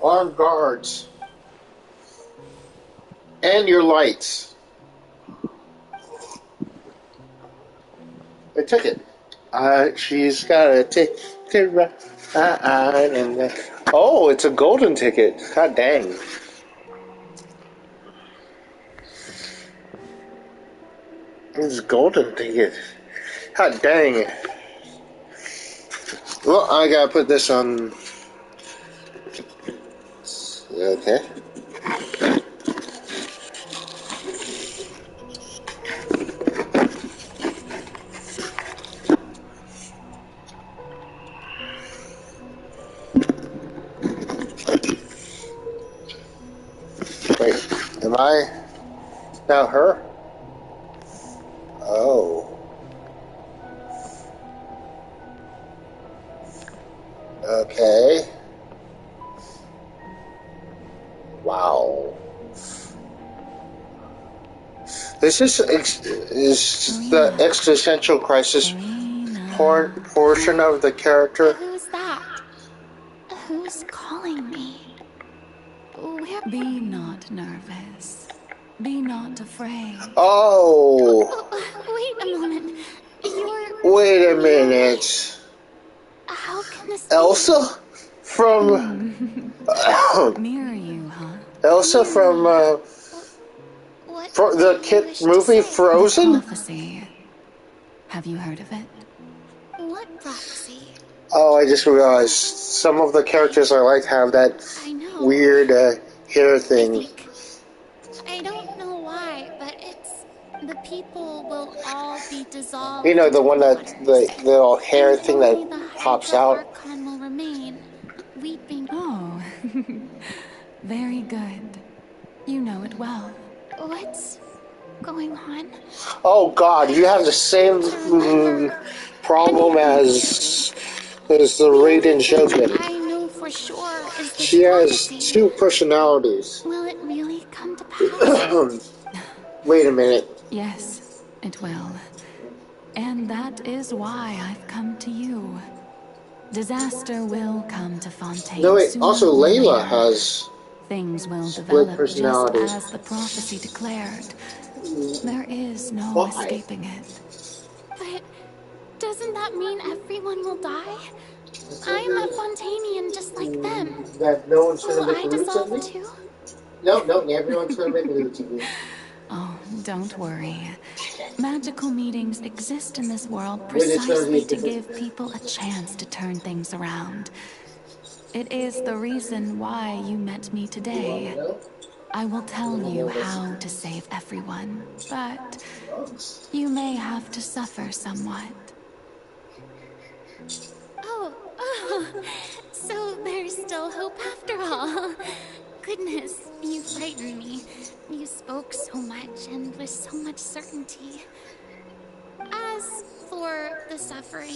armed guards and your lights. They took it. She's got a ticket right in there. Oh, it's a golden ticket. God dang. It's a golden ticket. God dang it. Well, I gotta put this on. Okay. Wait, am I now her? Oh. Okay. Wow. This is the existential crisis portion of the character. Who's that? Who's calling me? Be not nervous. Be not afraid. Oh. Wait a moment. Wait a minute. How can this Elsa? From... Near you, huh? Elsa from the kid movie Frozen? The prophecy. Have you heard of it? What prophecy? Oh, I just realized some of the characters I like have that weird hair thing. I don't know why, but it's the people will all be dissolved. You know, the one that the little hair thing that pops out. Archon will remain, weeping. Oh, very good. You know it well. What's going on? Oh God, you have the same problem as the Raiden Shogun. I know for sure is this She has prophecy. two personalities. Will it really come to pass? Wait a minute. Yes, it will. And that is why I've come to you. Disaster will come to Fontaine. No, wait, sooner also or Layla later. has Things will split develop personalities. just as the prophecy declared. There is no escaping it. But Doesn't that mean everyone will die? I'm a Fontanian just like them. That no one's gonna Will make I lewds of me? dissolve too? No, everyone's gonna make lewds of me. Oh, don't worry. Magical meetings exist in this world Wait, it's gonna be precisely to different. give people a chance to turn things around. It is the reason why you met me today. I will tell you how to save everyone, but you may have to suffer somewhat. Oh, so there's still hope after all. Goodness, you frightened me. You spoke so much and with so much certainty. As for the suffering,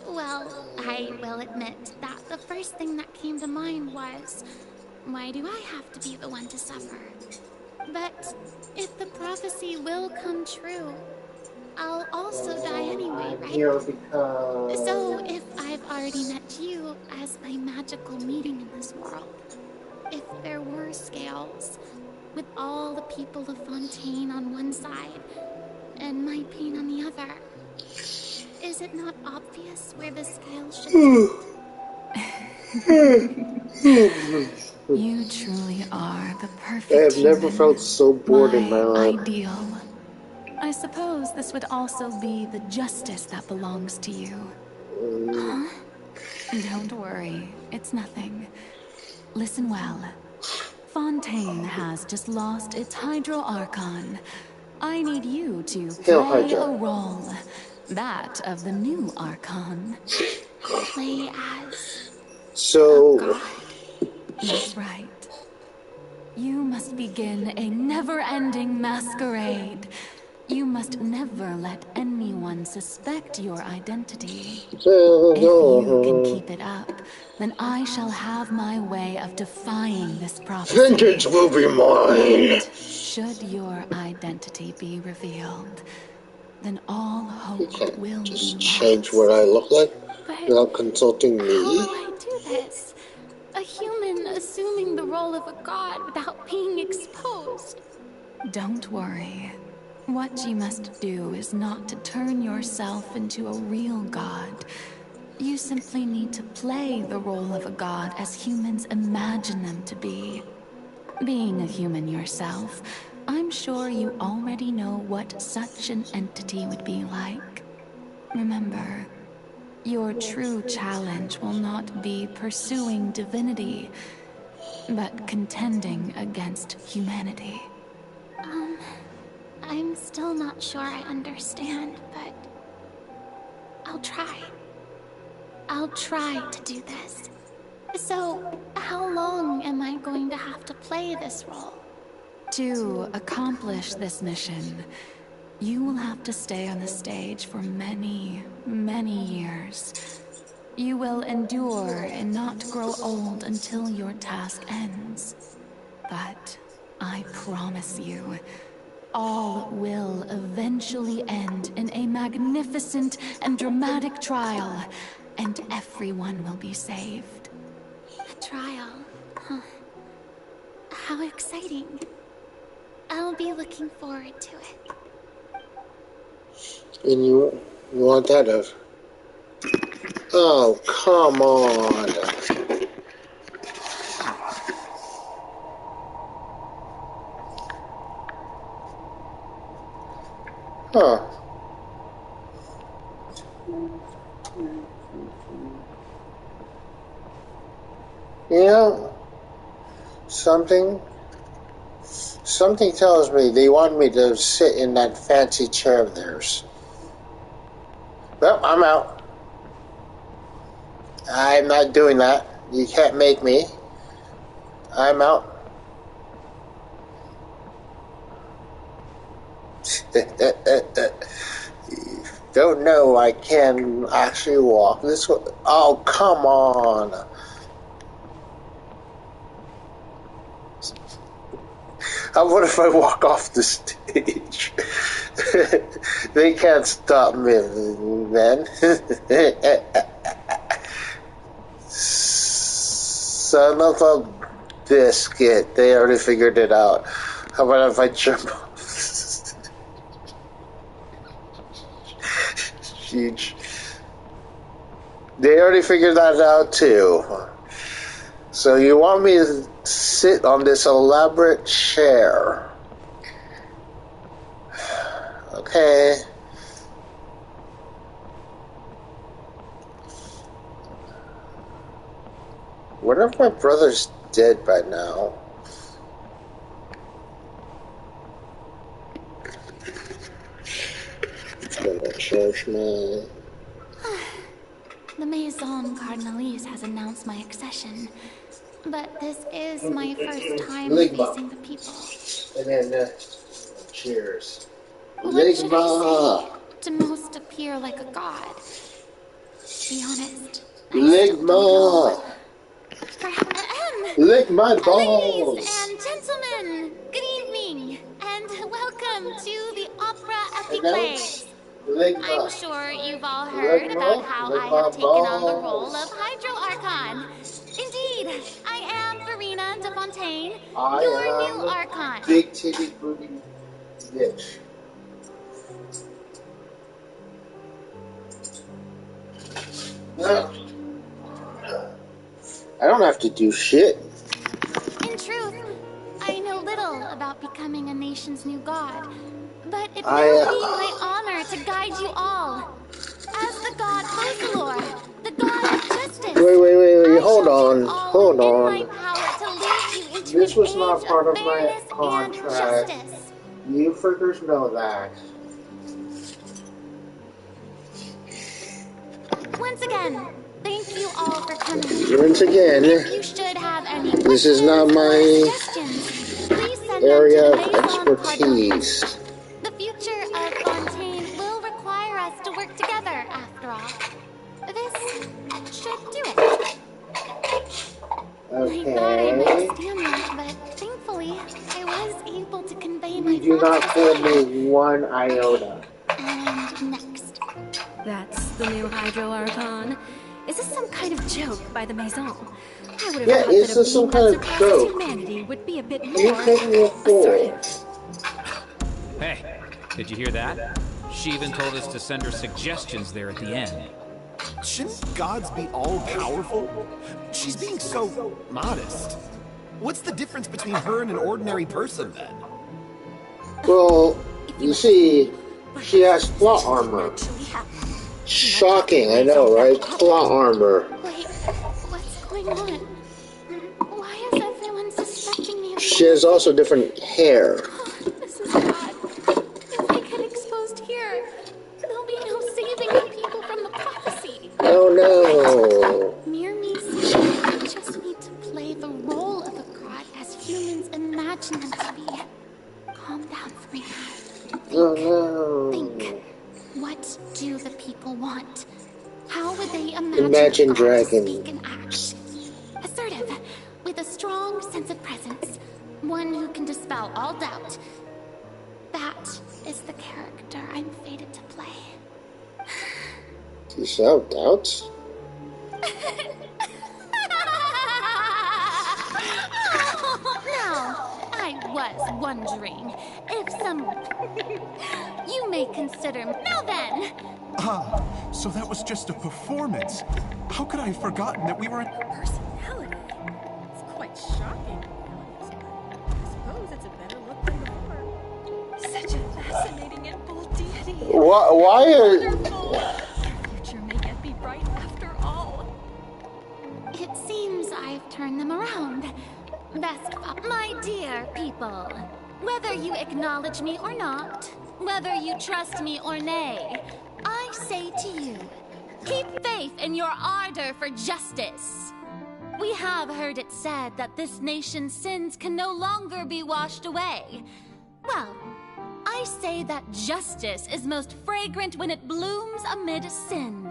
well, I will admit that the first thing that came to mind was, why do I have to be the one to suffer? But if the prophecy will come true, I'll also die anyway, right? Here because... So if I've already met you as my magical meeting in this world, if there were scales, with all the people of Fontaine on one side, and my pain on the other, is it not obvious where the scales should tilt? You truly are the perfect I have never human, felt so bored in my life. ideal. I suppose this would also be the justice that belongs to you. Huh? Don't worry, it's nothing. Listen well. Fontaine has just lost its Hydro Archon. I need you to play a role. That of the new Archon. Play as... So... God. That's right. You must begin a never-ending masquerade. You must never let anyone suspect your identity. If you can keep it up, then I shall have my way of defying this prophecy. Vengeance will be mine! And should your identity be revealed, then all hope will just be change lost. what I look like But without consulting me. how will I do this? A human assuming the role of a god without being exposed. Don't worry. What you must do is not to turn yourself into a real god. You simply need to play the role of a god as humans imagine them to be. Being a human yourself, I'm sure you already know what such an entity would be like. Remember, your true challenge will not be pursuing divinity, but contending against humanity. I'm still not sure I understand, but I'll try. I'll try to do this. So, how long am I going to have to play this role? To accomplish this mission, you will have to stay on the stage for many, many years. You will endure and not grow old until your task ends. But I promise you, all will eventually end in a magnificent and dramatic trial, and everyone will be saved. A trial? Huh. How exciting. I'll be looking forward to it. And you want that of... Oh, come on. Huh. You know, something tells me they want me to sit in that fancy chair of theirs. Well, I'm out. I'm not doing that. You can't make me. I'm out. Don't know I can actually walk this way. Oh, come on. What if I walk off the stage? They can't stop me then. Son of a biscuit. They already figured it out. How about if I jump off? Huge. They already figured that out too. So you want me to sit on this elaborate chair? Okay. What if my brother's dead by now? Gonna charge my... The Maison Cardinalise has announced my accession, but this is my first time facing the people. And then, cheers. What should I say to most appear like a god? To be honest, I still don't know. Lick my balls! Ladies and gentlemen, good evening, and welcome to the Opera Epiclese. I'm sure you've all heard about how I have taken on the role of Hydro Archon. Indeed, I am Verena de Fontaine, your new Archon. Big titty booty bitch. I don't have to do shit. In truth, I know little about becoming a nation's new god, but it will be my honor to guide you all. As the god Focalor, the god of justice. Wait, hold on. You this was not part of my contract. You freakers know that. Once again, thank you all for coming. Once again, if you should have any this is not my area of expertise. expertise. The future of Fontaine will require us to work together, after all. This should do it. Okay. I thought I might stand that, but thankfully, I was able to convey my You do not fool me one iota. And next. That's the new Hydro Archon. Is this some kind of joke by the Maison? I would have Yeah, thought is that this some kind of joke? humanity would be a bit more You take me a fool. Hey, did you hear that? She even told us to send her suggestions there at the end. Shouldn't gods be all-powerful? She's being so modest. What's the difference between her and an ordinary person, then? Well, you see, she has plot armor. Shocking, I know, right? Plot armor. Wait, what's going on? Why is everyone suspecting me of... She has also different hair. Oh, this is bad. If I get exposed here, there'll be no saving the people from the prophecy. Oh no. Near me, I just need to play the role of a god as humans imagine them to be. Calm down, Frida. Oh no. Think. What do the people want? How would they imagine God dragons. Speak and act? Assertive, with a strong sense of presence, one who can dispel all doubt. That is the character I'm fated to play. Dispel doubts? Now, I was wondering if someone... You may consider... Now then! Ah, so that was just a performance. How could I have forgotten that we were in... Personality? It's quite shocking. I suppose it's a better look than before. Such a fascinating and bold deity. Why are... The future may yet be bright after all. It seems I've turned them around. Best of all, my dear people, whether you acknowledge me or not, whether you trust me or nay, I say to you, keep faith in your ardor for justice. We have heard it said that this nation's sins can no longer be washed away. Well, I say that justice is most fragrant when it blooms amid sin.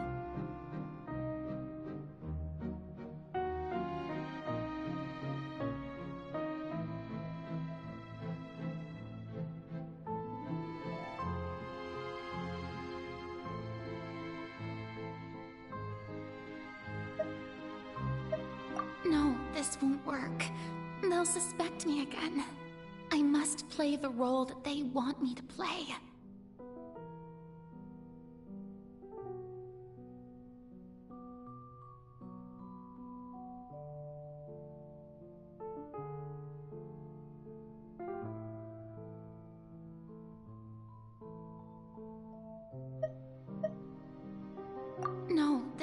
No, this won't work. They'll suspect me again. I must play the role that they want me to play.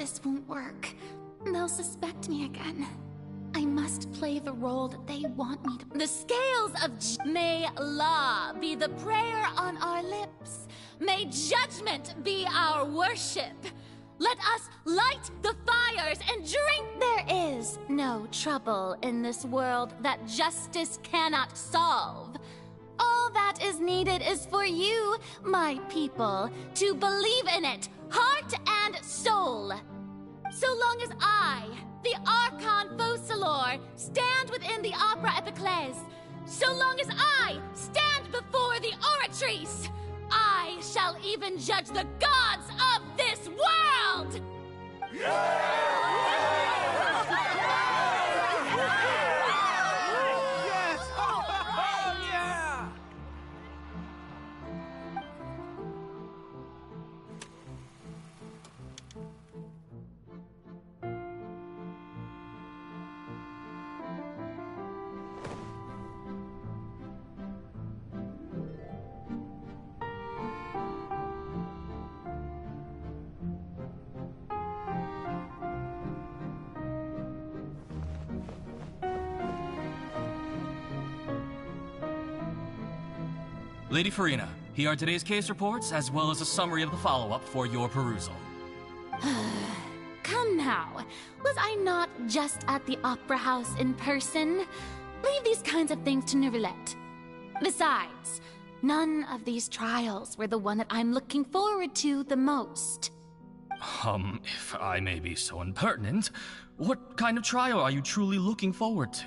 this won't work. They'll suspect me again. I must play the role that they want me to. The scales of May law be the prayer on our lips. May judgment be our worship. Let us light the fires and drink. There is no trouble in this world that justice cannot solve. All that is needed is for you, my people, to believe in it, heart and soul. So long as I, the Archon Focalor, stand within the Opera Epiclese, so long as I stand before the Oratrice, I shall even judge the gods of this world! Lady Farina, here are today's case reports, as well as a summary of the follow-up for your perusal. Come now. Was I not just at the Opera House in person? Leave these kinds of things to Neuvillette. Besides, none of these trials were the one that I'm looking forward to the most. If I may be so impertinent, what kind of trial are you truly looking forward to?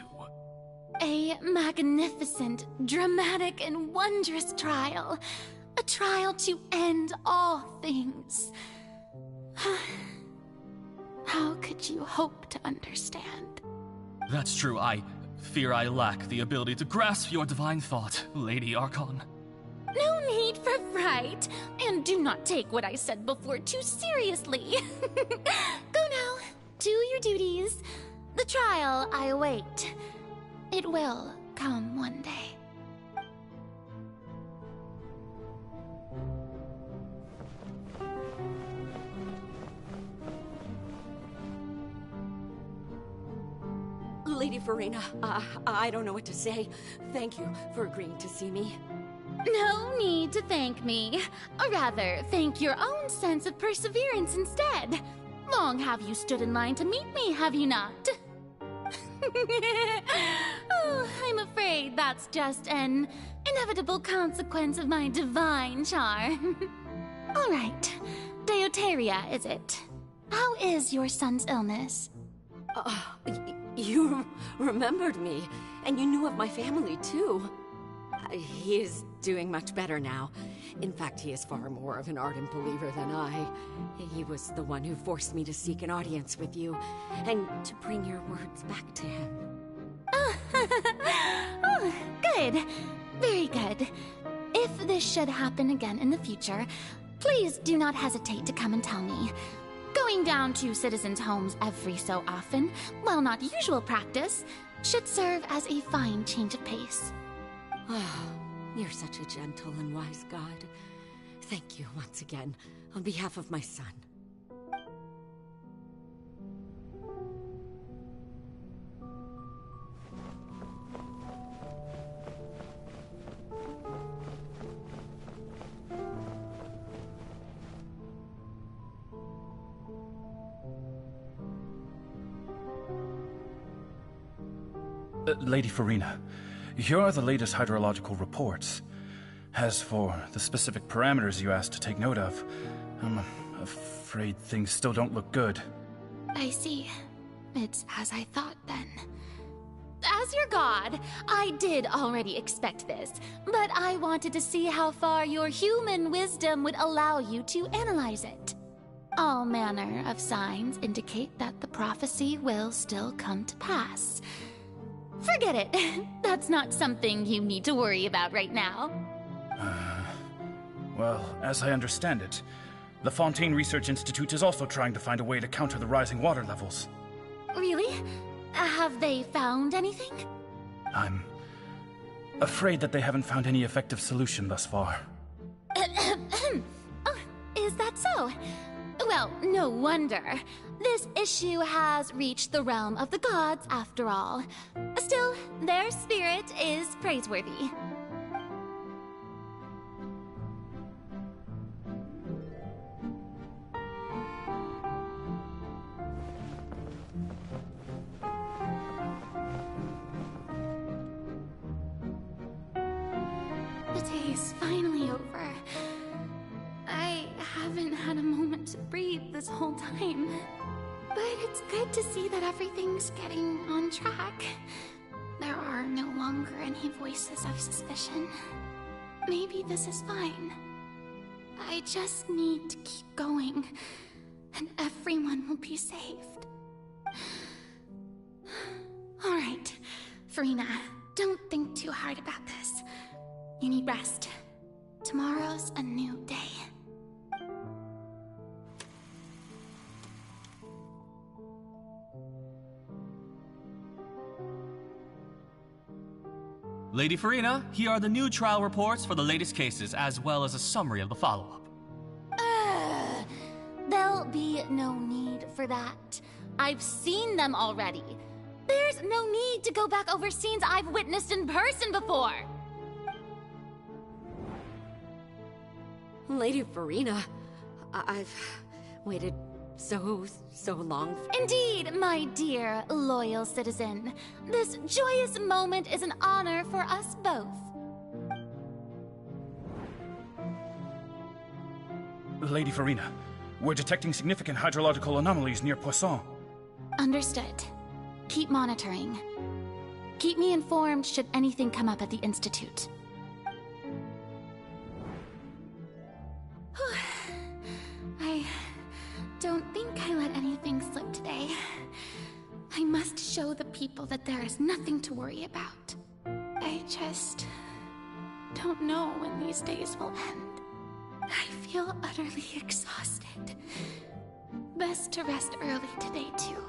A magnificent, dramatic, and wondrous trial. A trial to end all things. How could you hope to understand? That's true. I fear I lack the ability to grasp your divine thought, Lady Archon. No need for fright, and do not take what I said before too seriously. Go now, do your duties. The trial I await. It will come one day. Lady Farina, I don't know what to say. Thank you for agreeing to see me. No need to thank me. Or rather, thank your own sense of perseverance instead. Long have you stood in line to meet me, have you not? Oh, I'm afraid that's just an inevitable consequence of my divine charm. All right, Deuteria, is it? How is your son's illness? You remembered me, and you knew of my family, too. He is doing much better now. In fact, he is far more of an ardent believer than I. He was the one who forced me to seek an audience with you, and to bring your words back to him. Oh, good. Very good. If this should happen again in the future, please do not hesitate to come and tell me. Going down to citizens' homes every so often, while not usual practice, should serve as a fine change of pace. You're such a gentle and wise god. Thank you once again, on behalf of my son. Lady Farina, here are the latest hydrological reports. As for the specific parameters you asked to take note of, I'm afraid things still don't look good. I see. It's as I thought then. As your god, I did already expect this, but I wanted to see how far your human wisdom would allow you to analyze it. All manner of signs indicate that the prophecy will still come to pass. Forget it. That's not something you need to worry about right now. Well, as I understand it, the Fontaine Research Institute is also trying to find a way to counter the rising water levels. Really? Have they found anything? I'm afraid that they haven't found any effective solution thus far. Oh, is that so? Well, no wonder. This issue has reached the realm of the gods, after all. Still, their spirit is praiseworthy. The day is finally over. I haven't had a moment to breathe this whole time. But it's good to see that everything's getting on track. There are no longer any voices of suspicion. Maybe this is fine. I just need to keep going, and everyone will be saved. Alright, Farina, don't think too hard about this. You need rest. Tomorrow's a new day. Lady Farina, here are the new trial reports for the latest cases, as well as a summary of the follow-up. There'll be no need for that. I've seen them already. There's no need to go back over scenes I've witnessed in person before. Lady Farina, I've waited so long. Indeed, my dear, loyal citizen. This joyous moment is an honor for us both. Lady Farina, we're detecting significant hydrological anomalies near Poisson. Understood. Keep monitoring. Keep me informed should anything come up at the Institute. I don't think I let anything slip today. I must show the people that there is nothing to worry about. I just don't know when these days will end. I feel utterly exhausted. Best to rest early today, too.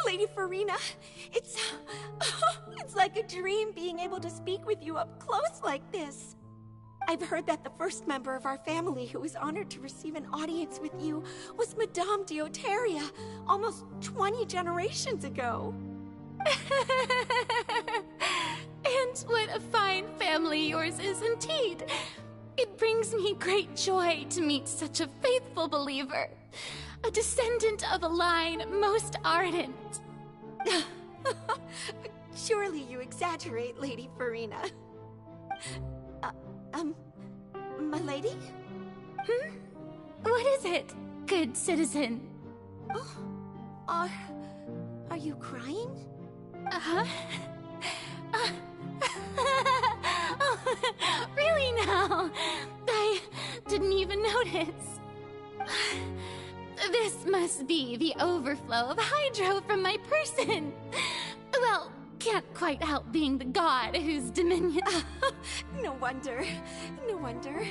Lady Farina, it's like a dream being able to speak with you up close like this. I've heard that the first member of our family who was honored to receive an audience with you was Madame Deoteria, almost 20 generations ago. And what a fine family yours is indeed. It brings me great joy to meet such a faithful believer. A descendant of a line most ardent. Surely you exaggerate, Lady Farina. My lady? What is it, good citizen? Oh, are you crying? Uh-huh. Really now? I didn't even notice. This must be the overflow of hydro from my person. Well, can't quite help being the god whose dominion... No wonder. No wonder.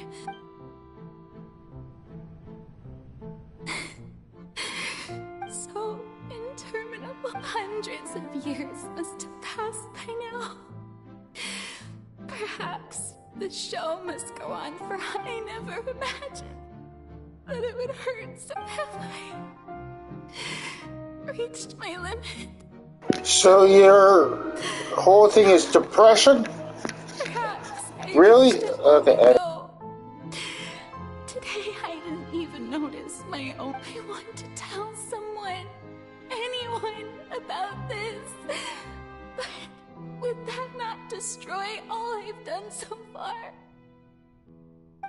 So interminable. Hundreds of years must have passed by now. Perhaps the show must go on, for I never imagined that it would hurt so heavily. Reached my limit. So your whole thing is depression? Perhaps Really? Okay. Today I didn't even notice my own. I want to tell someone, anyone, about this. But would that not destroy all I've done so far?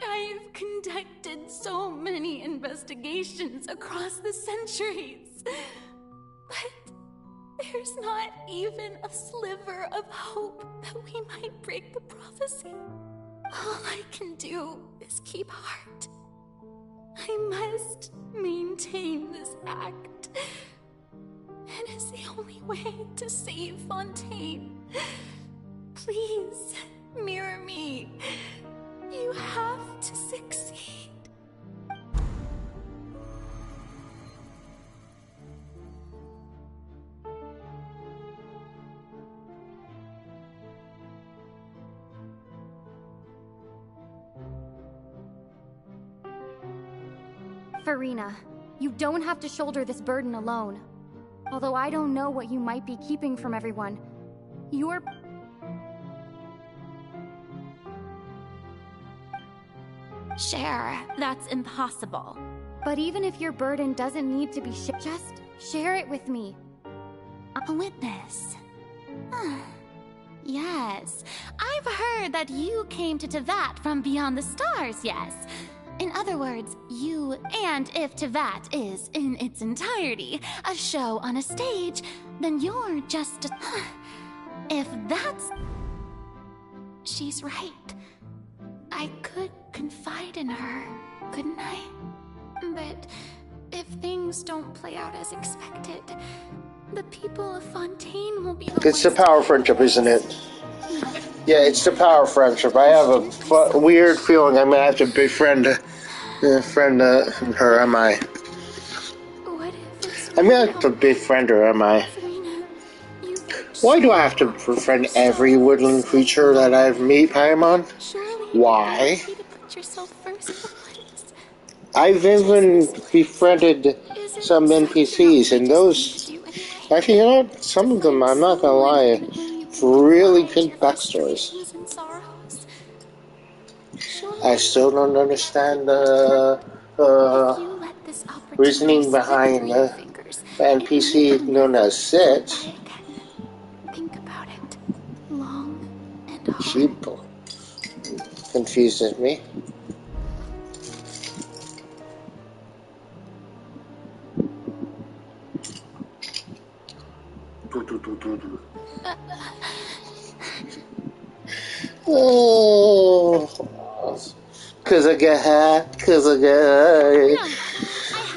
I've conducted so many investigations across the centuries. But There's not even a sliver of hope that we might break the prophecy. All I can do is keep heart. I must maintain this act. It is the only way to save Fontaine. Please, mirror me. You have to succeed. Farina, you don't have to shoulder this burden alone. Although I don't know what you might be keeping from everyone, you're... Share, that's impossible. But even if your burden doesn't need to be shared, just share it with me. A witness. Yes, I've heard that you came to Tevyat from beyond the stars, yes. In other words, you, and if Tevyat is, in its entirety, a show on a stage, then you're just a... If that's... She's right. I could confide in her, couldn't I? But if things don't play out as expected, the people of Fontaine will be the It's the power of friendship, isn't it? Yeah, it's the power of friendship. I have a weird feeling I'm gonna have to befriend her, am I? I'm gonna have to befriend her, am I? Why do I have to befriend every woodland creature that I've met, Paimon? Why? I've even befriended some NPCs, and those... Actually, you know what? Some of them, I'm not gonna lie, really good backstories. I still don't understand the reasoning behind the NPC known as Sit. Think about it long and hard. She confuses me. Oh, cause I got high,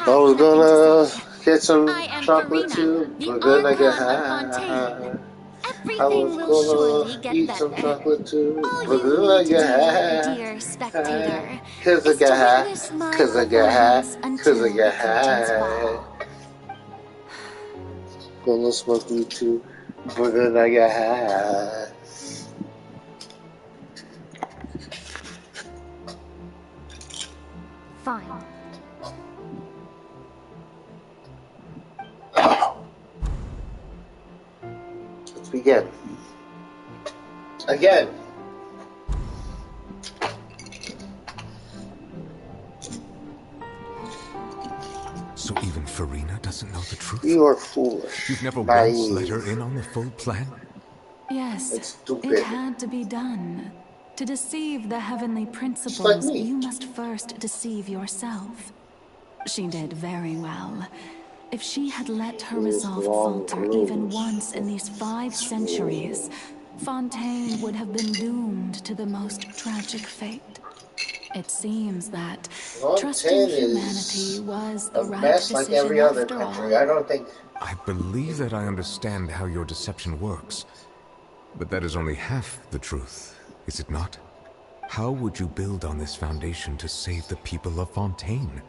I was gonna get some chocolate too, but then I got high. I was gonna eat some chocolate too, but then I got high. Cause I got high. Gonna smoke weed too, but then I got high. Fine. Let's begin. Again. So even Farina doesn't know the truth? You are foolish. You've never once let her in on the full plan? Yes, it had to be done. To deceive the heavenly principles, you must first deceive yourself. She did very well. If she had let her resolve falter even once in these 5 centuries, Fontaine would have been doomed to the most tragic fate. It seems that trusting humanity was the right decision like every other after country. all. I don't think... I believe that I understand how your deception works. But that is only half the truth, is it not? How would you build on this foundation to save the people of Fontaine?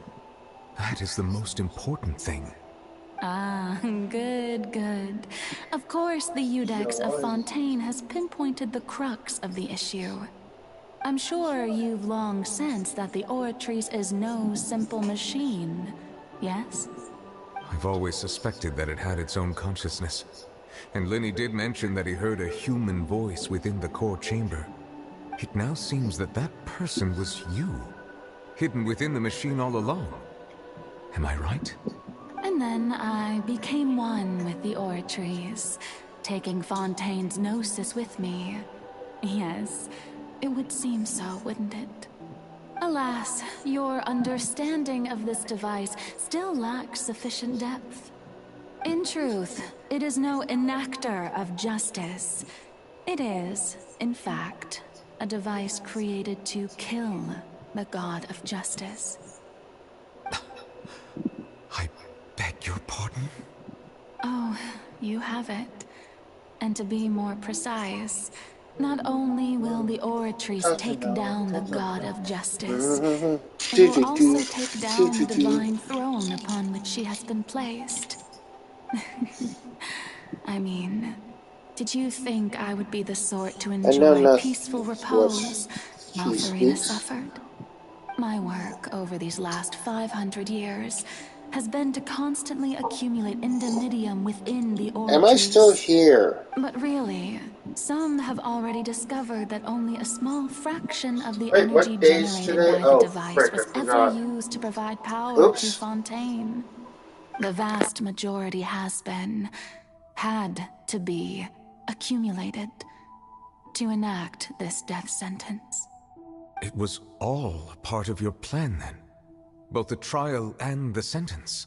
That is the most important thing. Ah, good, good. Of course, the Iudex of Fontaine has pinpointed the crux of the issue. I'm sure you've long sensed that the Oratrice is no simple machine, yes? I've always suspected that it had its own consciousness. And Lenny did mention that he heard a human voice within the core chamber. It now seems that that person was you, hidden within the machine all along. Am I right? And then I became one with the Oratrice, taking Fontaine's gnosis with me. Yes, it would seem so, wouldn't it? Alas, your understanding of this device still lacks sufficient depth. In truth, it is no enactor of justice. It is, in fact, a device created to kill the god of justice. I beg your pardon? Oh, you have it. And to be more precise, not only will the Oratories take down the god of justice, it will also take down the divine throne upon which she has been placed. I mean, did you think I would be the sort to enjoy peaceful repose while Furina suffered? My work over these last 500 years has been to constantly accumulate indemnitium within the Oratories. Am I still here? But really, some have already discovered that only a small fraction of the energy generated by the device was ever used to provide power to Fontaine. The vast majority had to be accumulated to enact this death sentence. It was all a part of your plan, then? Both the trial and the sentence?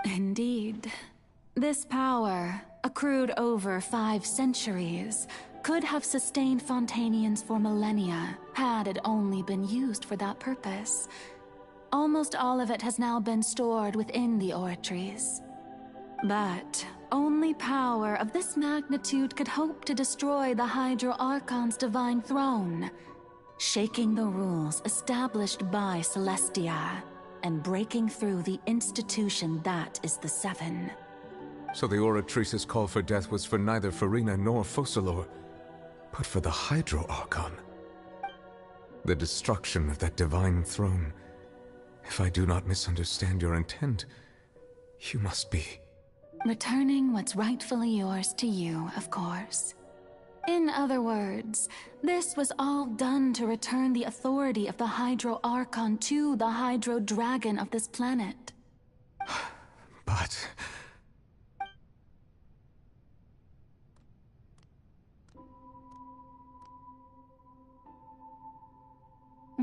Indeed. This power, accrued over 5 centuries, could have sustained Fontainians for millennia, had it only been used for that purpose. Almost all of it has now been stored within the Oratories. But only power of this magnitude could hope to destroy the Hydro Archon's divine throne, shaking the rules established by Celestia, and breaking through the institution that is the Seven. So the Oratrice's call for death was for neither Furina nor Focalor, but for the Hydro Archon. The destruction of that divine throne. If I do not misunderstand your intent, you must be... returning what's rightfully yours to you, of course. In other words, this was all done to return the authority of the Hydro Archon to the Hydro Dragon of this planet. But...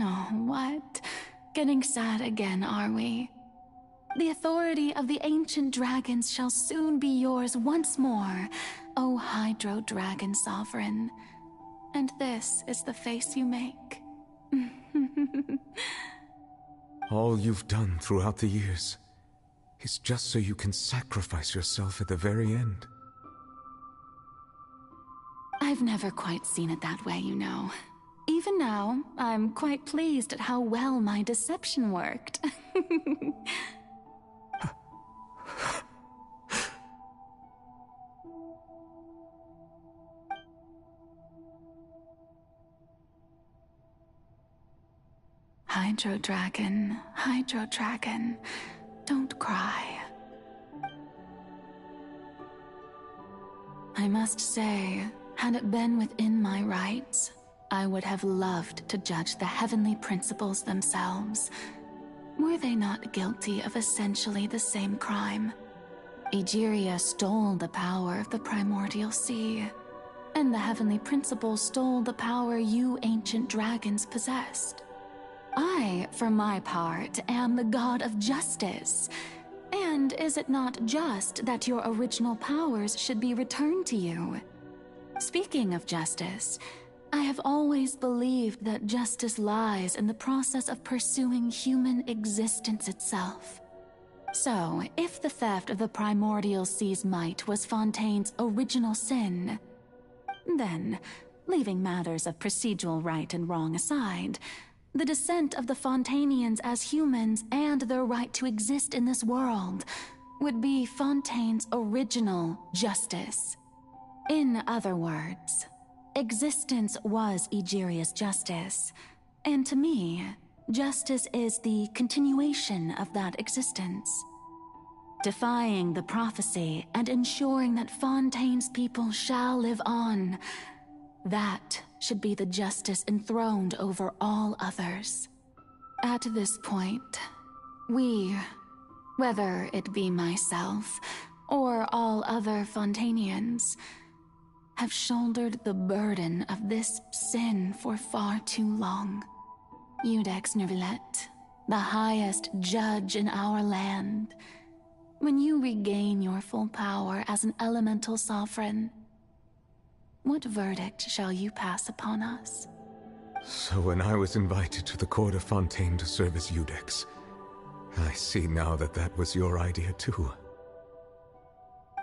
Oh, what? Getting sad again, are we? The authority of the ancient dragons shall soon be yours once more, O Hydro Dragon Sovereign. And this is the face you make. all you've done throughout the years is just so you can sacrifice yourself at the very end. I've never quite seen it that way, you know. Even now, I'm quite pleased at how well my deception worked. Hydro Dragon, don't cry. I must say, had it been within my rights, I would have loved to judge the heavenly principles themselves. Were they not guilty of essentially the same crime? Egeria stole the power of the primordial sea, and the heavenly principles stole the power you ancient dragons possessed. I, for my part, am the god of justice. And is it not just that your original powers should be returned to you? Speaking of justice, I have always believed that justice lies in the process of pursuing human existence itself. So, if the theft of the primordial sea's might was Fontaine's original sin, then, leaving matters of procedural right and wrong aside, the descent of the Fontainians as humans and their right to exist in this world would be Fontaine's original justice. In other words, existence was Egeria's justice, and to me, justice is the continuation of that existence. Defying the prophecy and ensuring that Fontaine's people shall live on, that should be the justice enthroned over all others. At this point, we, whether it be myself or all other Fontainians, have shouldered the burden of this sin for far too long. Iudex Nervillet, the highest judge in our land, When you regain your full power as an elemental sovereign, what verdict shall you pass upon us? So when I was invited to the court of Fontaine to serve as Eudex, I see now that that was your idea too.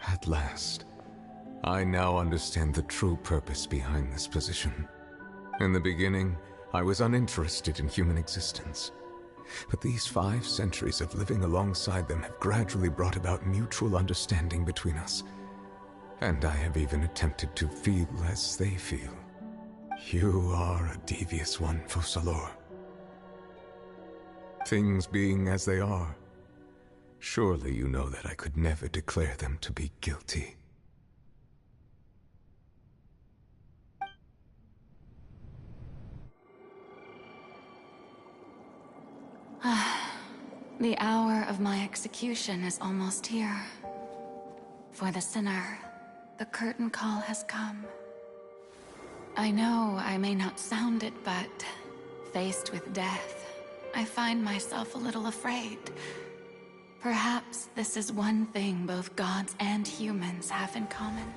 At last, I now understand the true purpose behind this position. In the beginning, I was uninterested in human existence. But these 5 centuries of living alongside them have gradually brought about mutual understanding between us. And I have even attempted to feel as they feel. You are a devious one, Focalors. Things being as they are, surely you know that I could never declare them to be guilty. The hour of my execution is almost here. For the sinner, the curtain call has come. I know I may not sound it, but faced with death, I find myself a little afraid. Perhaps this is one thing both gods and humans have in common.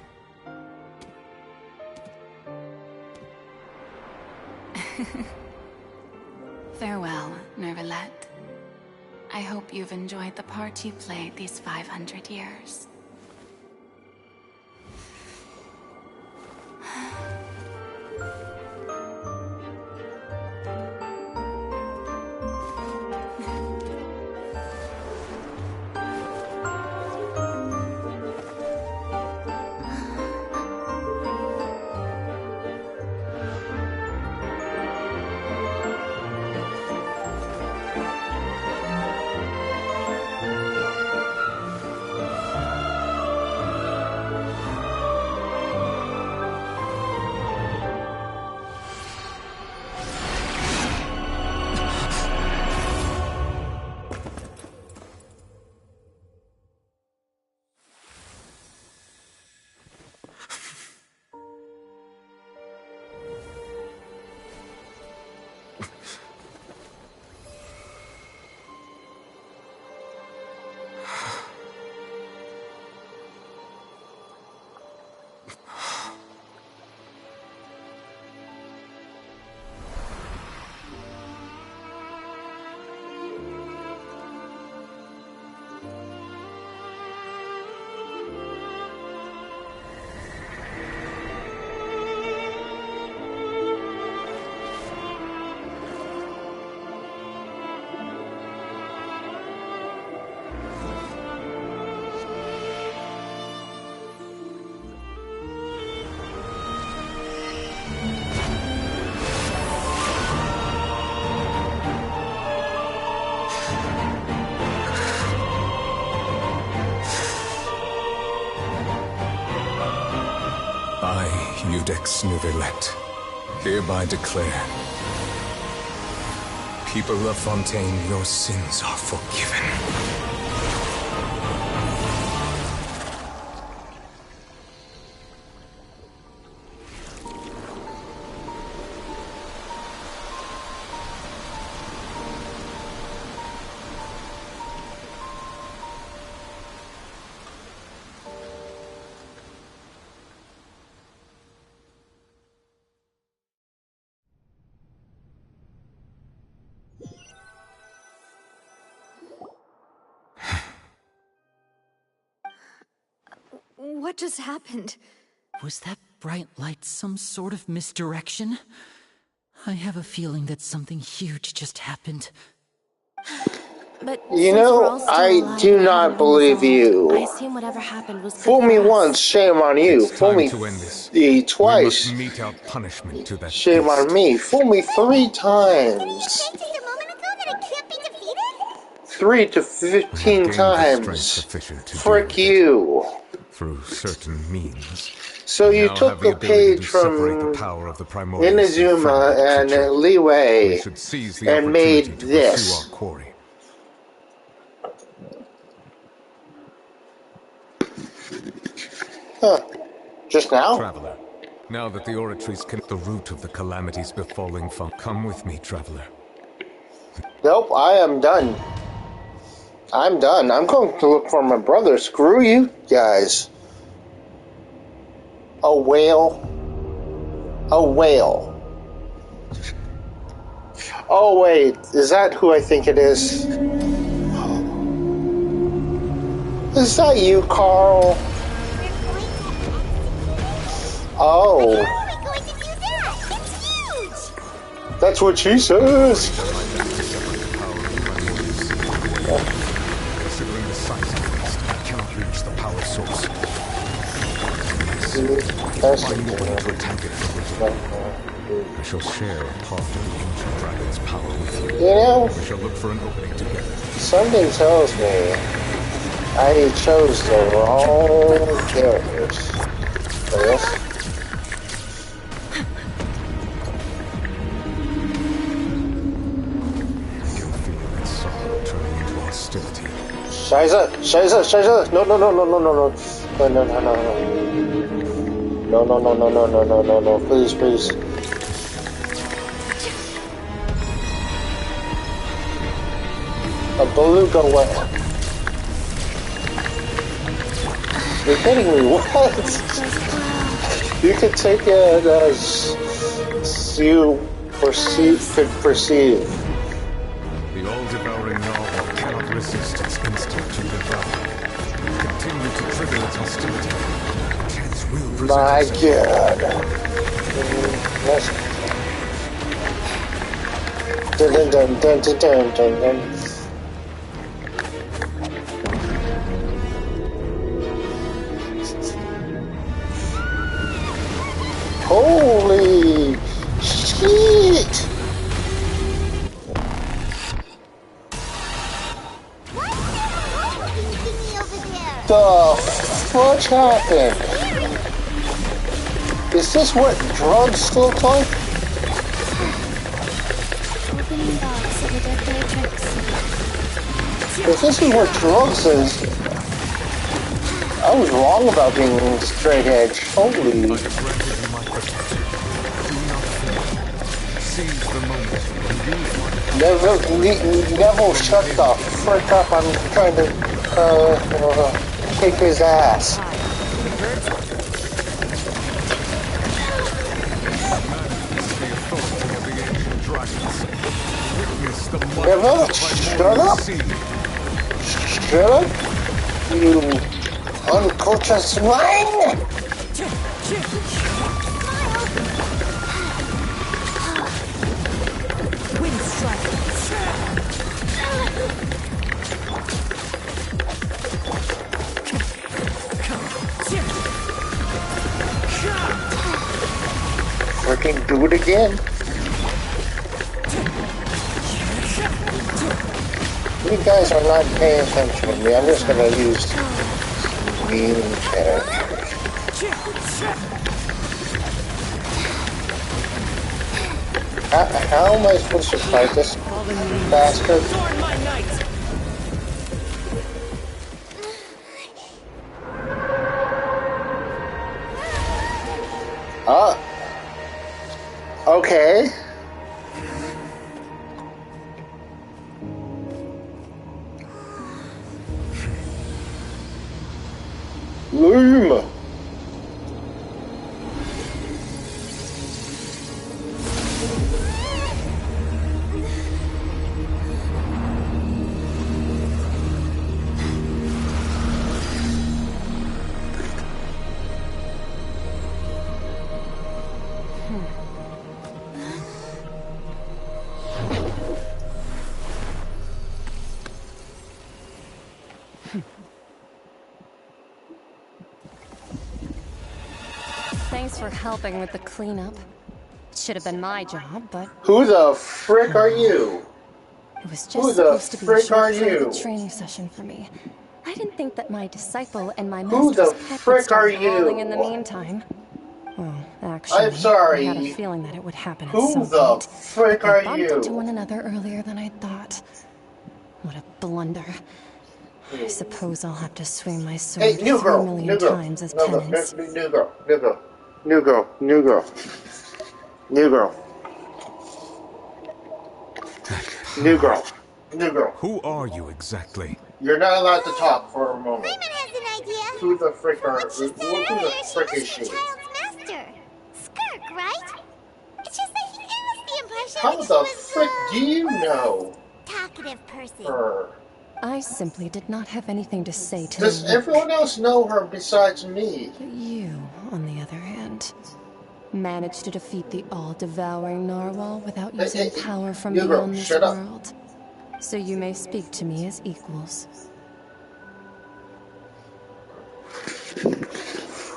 Farewell, Nervalette. I hope you've enjoyed the part you played these 500 years. Eudex Nervalette, hereby declare, people of Fontaine, your sins are forgiven. What just happened? Was that bright light some sort of misdirection? I have a feeling that something huge just happened. But you know, I do not believe you. I assume whatever happened was Fool me once, shame on you. Fool me twice. We must mete out punishment to that shame beast. on me. Fool me 3 times. 3 to 15 times. Frick you. Through certain means. So you took a page from Inazuma and Leeway and made this. Huh. Just now? Traveler, now that the oratories can the root of the calamities befalling Funk, come with me, Traveler. Nope, I am done. I'm done. I'm going to look for my brother. Screw you guys. A whale. A whale. Oh, wait. Is that who I think it is? Is that you, Carl? Oh. How are we going to do that? It's huge! That's what she says. Considering the size of the beast, I cannot reach the power source. I know where to attack it from within. I shall share a part of the ancient dragon's power with you. You know, we shall look for an opening together. Something tells me I chose the wrong characters for this. Scheiße! Scheiße! Scheiße! No, no, no, no, no, no, no. No, no, no, no, no. No, no, no, no, no, no, no, no, no. Please, please. A beluga whale. You're kidding me, what? You could take it as you could perceive. The all-devouring novel cannot resist its instinct to devour. Continue to trigger its hostility. Chance will present My itself. God. Dun dun dun dun dun dun dun dun. Holy shit! The fuck happened? Is this what drugs look like? If this is what drugs is, I was wrong about being straight edge. Holy. Neville, shut the frick up. I'm trying to, kick his ass. Neville, shut up. Shut up, you uncultured swine. Freaking do it again. You guys are not paying attention to me. I'm just gonna use mean characters. How am I supposed to fight this bastard? Okay. Loom. Thanks for helping with the cleanup. It should have been my job, but... Who the frick are you? It was just Who the supposed to be a frick short are clinical you? training session for me. I didn't think that my disciple and my Who master's the pet would frick start are brawling you? in the meantime. Well, actually, I'm sorry. I had a feeling that it would happen at Who some the point. frick They are bumped into you? one another earlier than I thought. What a blunder. I suppose I'll have to swing my sword Hey, new 3 girl, million new girl, times as new girl, penance. new girl, new girl, new girl, new girl, new girl, new girl, new girl. Who are you exactly? You're not allowed to talk for a moment. Paimon has an idea. Who the frick are? What she said Who the earlier, frick she is was she? the child's master. Skirk, right? It's just that he gave us the impression How that she the was frick do you know talkative person. her? I simply did not have anything to say to Does Luke. everyone else know her besides me? But you, on the other hand, managed to defeat the all-devouring narwhal without using power from you beyond girl, this shut up. world. So you may speak to me as equals.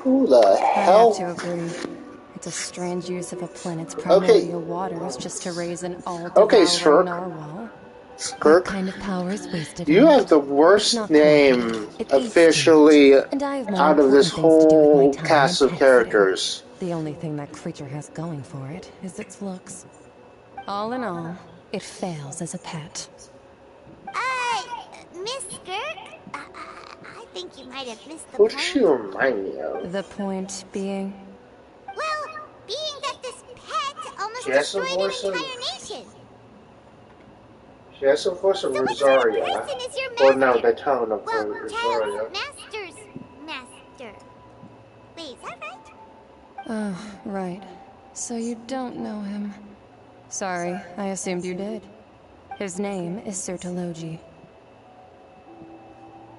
Who the I hell? have to agree. It's a strange use of a planet's primordial waters just to raise an all-devouring Skirk. narwhal. Skirk. That kind of power is wasted. You on have it. the It's worst not name coordinated. It eats officially things, and I have more out of this important things to do with my whole time cast than of pet sitting. characters. The only thing that creature has going for it is its looks. All in all, it fails as a pet. Miss Skirk? I think you might have missed the Who point. does she remind me of? The point being? Well, being that this pet almost She has the destroyed voice an of- entire nation. She has the voice of So what sort of Rosaria. person is your Or no, master? the tone of Well, Rosaria. child's master's master. Wait, is that right? Oh, right. So you don't know him. Sorry, I assumed you did. His name is Sertologi.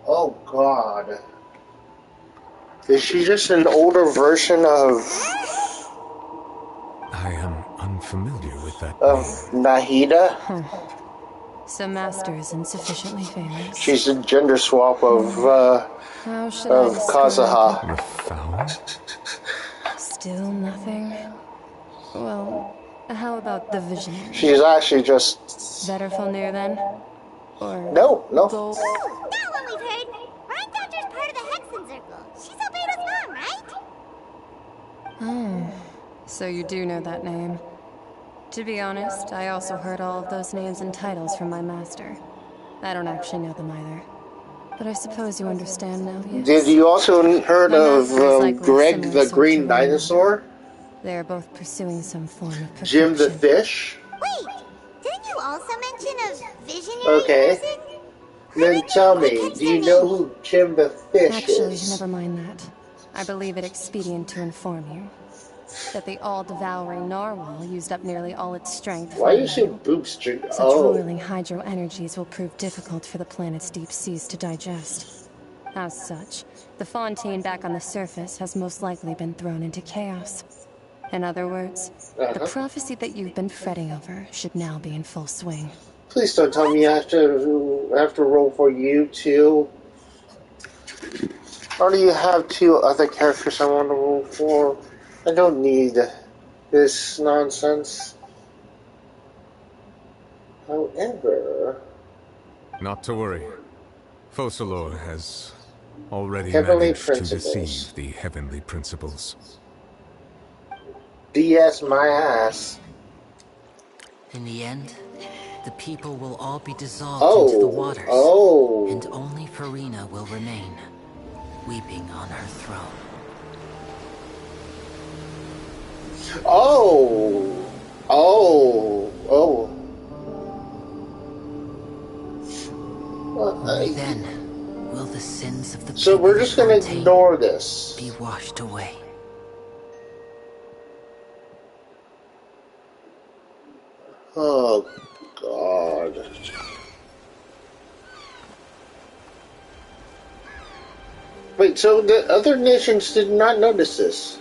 Oh god. Is she just an older version of I am unfamiliar with that Nahida? So Master is insufficiently famous. She's a gender swap of How should I describe Kazuha. Still nothing? Well, how about the Visionary? She's actually just Better Fulnir then? Or no. That one we've heard. Rhyme Doctor's part of the Hexen Circle. She's Albedo's mom, right? Oh, so you do know that name. To be honest, I also heard all of those names and titles from my master. I don't actually know them either. But I suppose you understand now, yes? Did you also heard My of master is likely a Greg similar the sort Green to mine. Dinosaur? They are both pursuing some form of perfection. Jim the Fish? Wait, didn't you also mention a visionary Okay. person? Then tell me, do you know who Jim the Fish Actually, is? never mind that. I believe it expedient to inform you that the all-devouring narwhal used up nearly all its strength. Why you say boob string? Such Oh. roiling hydro energies will prove difficult for the planet's deep seas to digest. As such, the Fontaine back on the surface has most likely been thrown into chaos. In other words, the prophecy that you've been fretting over should now be in full swing. Please don't tell me I have to roll for you too. Or do you have two other characters I want to roll for? I don't need this nonsense. However... Not to worry. Focalor has already Heavenly managed principles. to deceive the heavenly principles. DS my ass. In the end, the people will all be dissolved into the waters. And only Farina will remain, weeping on her throne. Only then will the sins of the So we're just gonna ignore this. Be washed away. Oh, God. Wait, so the other nations did not notice this?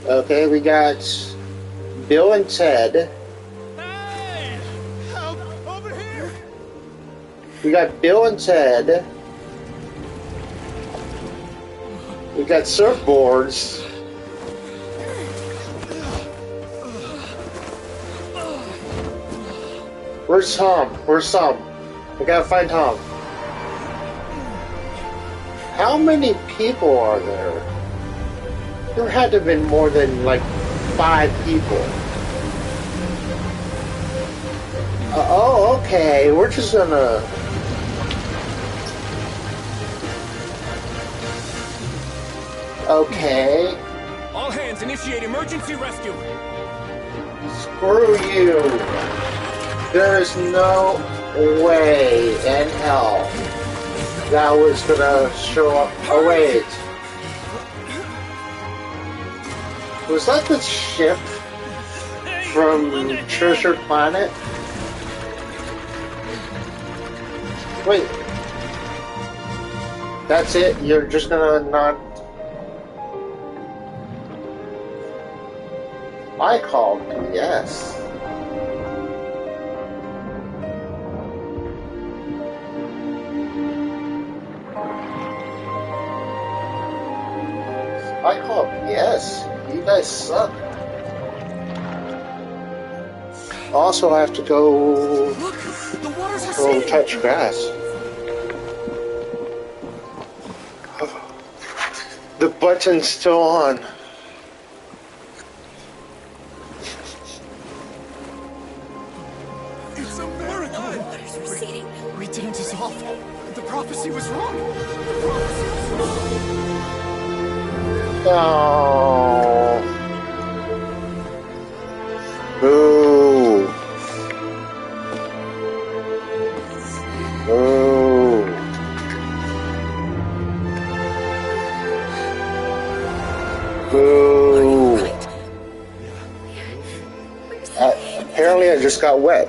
Okay, we got Bill and Ted. Hey! Help! Over here! We got Bill and Ted. We got surfboards. Where's Tom? Where's Tom? I gotta find Tom. How many people are there? There had to have been more than like 5 people. Oh, okay. We're just gonna... Okay. All hands, initiate emergency rescue. Screw you. There is no way in hell that was gonna show up. Oh wait. Was that the ship from Treasure Planet? Wait. That's it? You're just gonna not... I called BS. I call BS. You guys suck. Also, I have to go touch grass. The button's still on. It's a miracle! Waters receding. We didn't dissolve. The prophecy was wrong. The prophecy was wrong. No. Boo. Boo. Boo. Apparently I just got wet.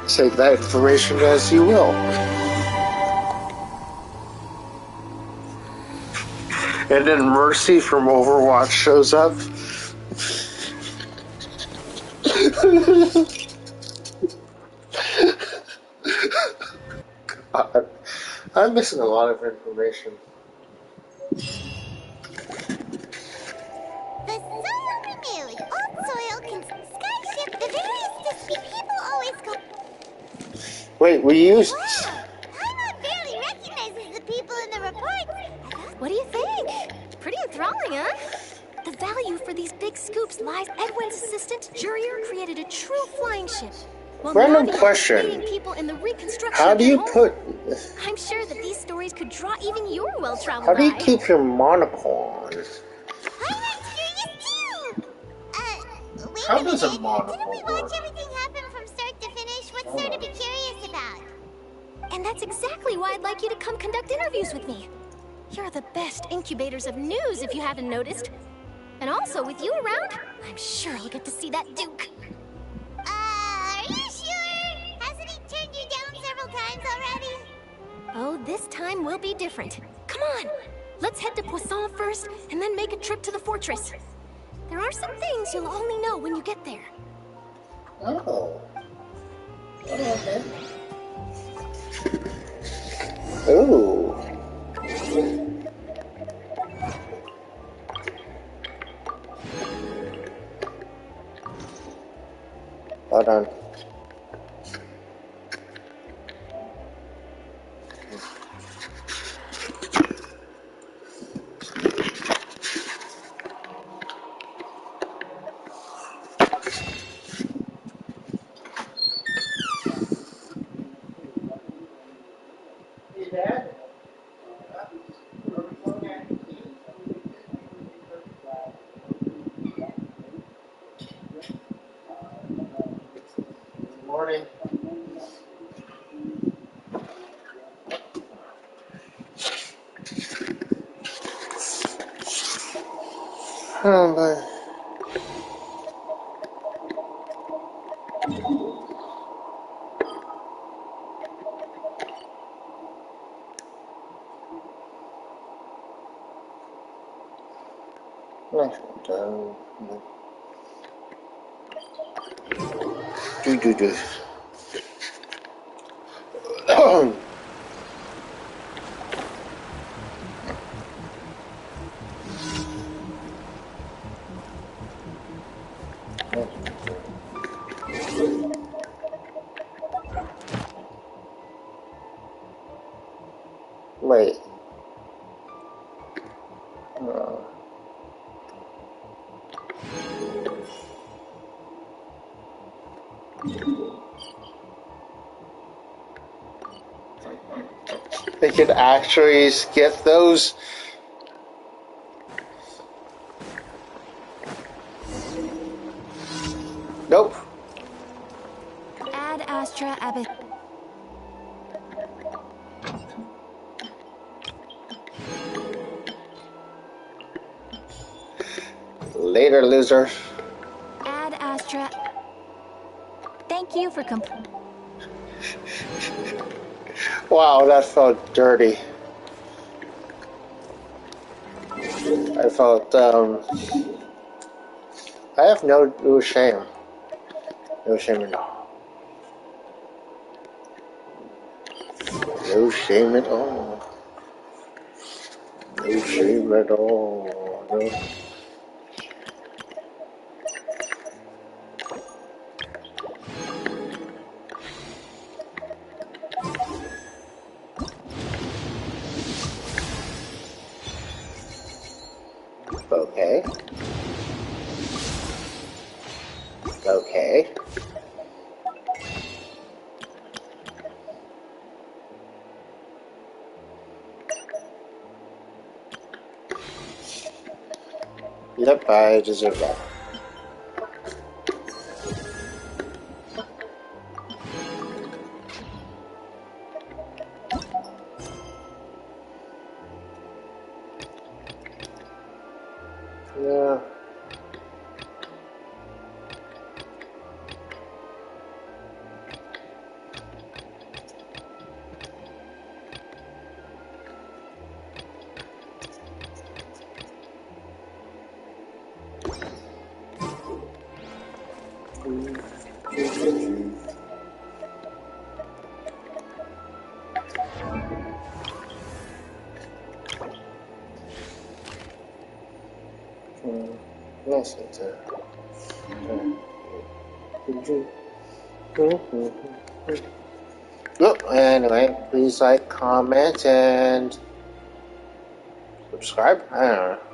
Take that information as you will. And then Mercy from Overwatch shows up. God, I'm missing a lot of information. The soil removed. Old soil can skyship the various distant people always go. Wait, we used... Wow, Paimon barely recognizes the people in the report. What do you think? Pretty enthralling, huh? The value for these big scoops lies. Edwin's assistant, Jurier, created a true flying ship. Random question. People in the reconstruction How do you put... I'm sure that these stories could draw even your well-traveled How do you eye. keep your monocle on? Paimon's curious too! Wait How a does a minute. monocle Didn't we work? watch everything happen from start to finish? What's there to be curious about? And that's exactly why I'd like you to come conduct interviews with me. You're the best incubators of news, if you haven't noticed. And also, with you around, I'm sure I'll get to see that Duke. Are you sure? Hasn't he turned you down several times already? Oh, this time will be different. Come on, let's head to Poisson first, and then make a trip to the fortress. There are some things you'll only know when you get there. Oh. Okay. Ooh. Hold on. Hey, Dad. Good morning. Oh, boy. Do. Wait. They could actually skip those. Nope. Astra Abbott. Later, loser. Ad Astra. Thank you for Wow, that felt dirty. I felt, I have no shame. No shame at all. No shame at all. No shame at all. No. Okay. Okay. Yep, I deserve that. Yeah. Yes, it's a. Well, anyway, please like, comment, and subscribe. I don't know.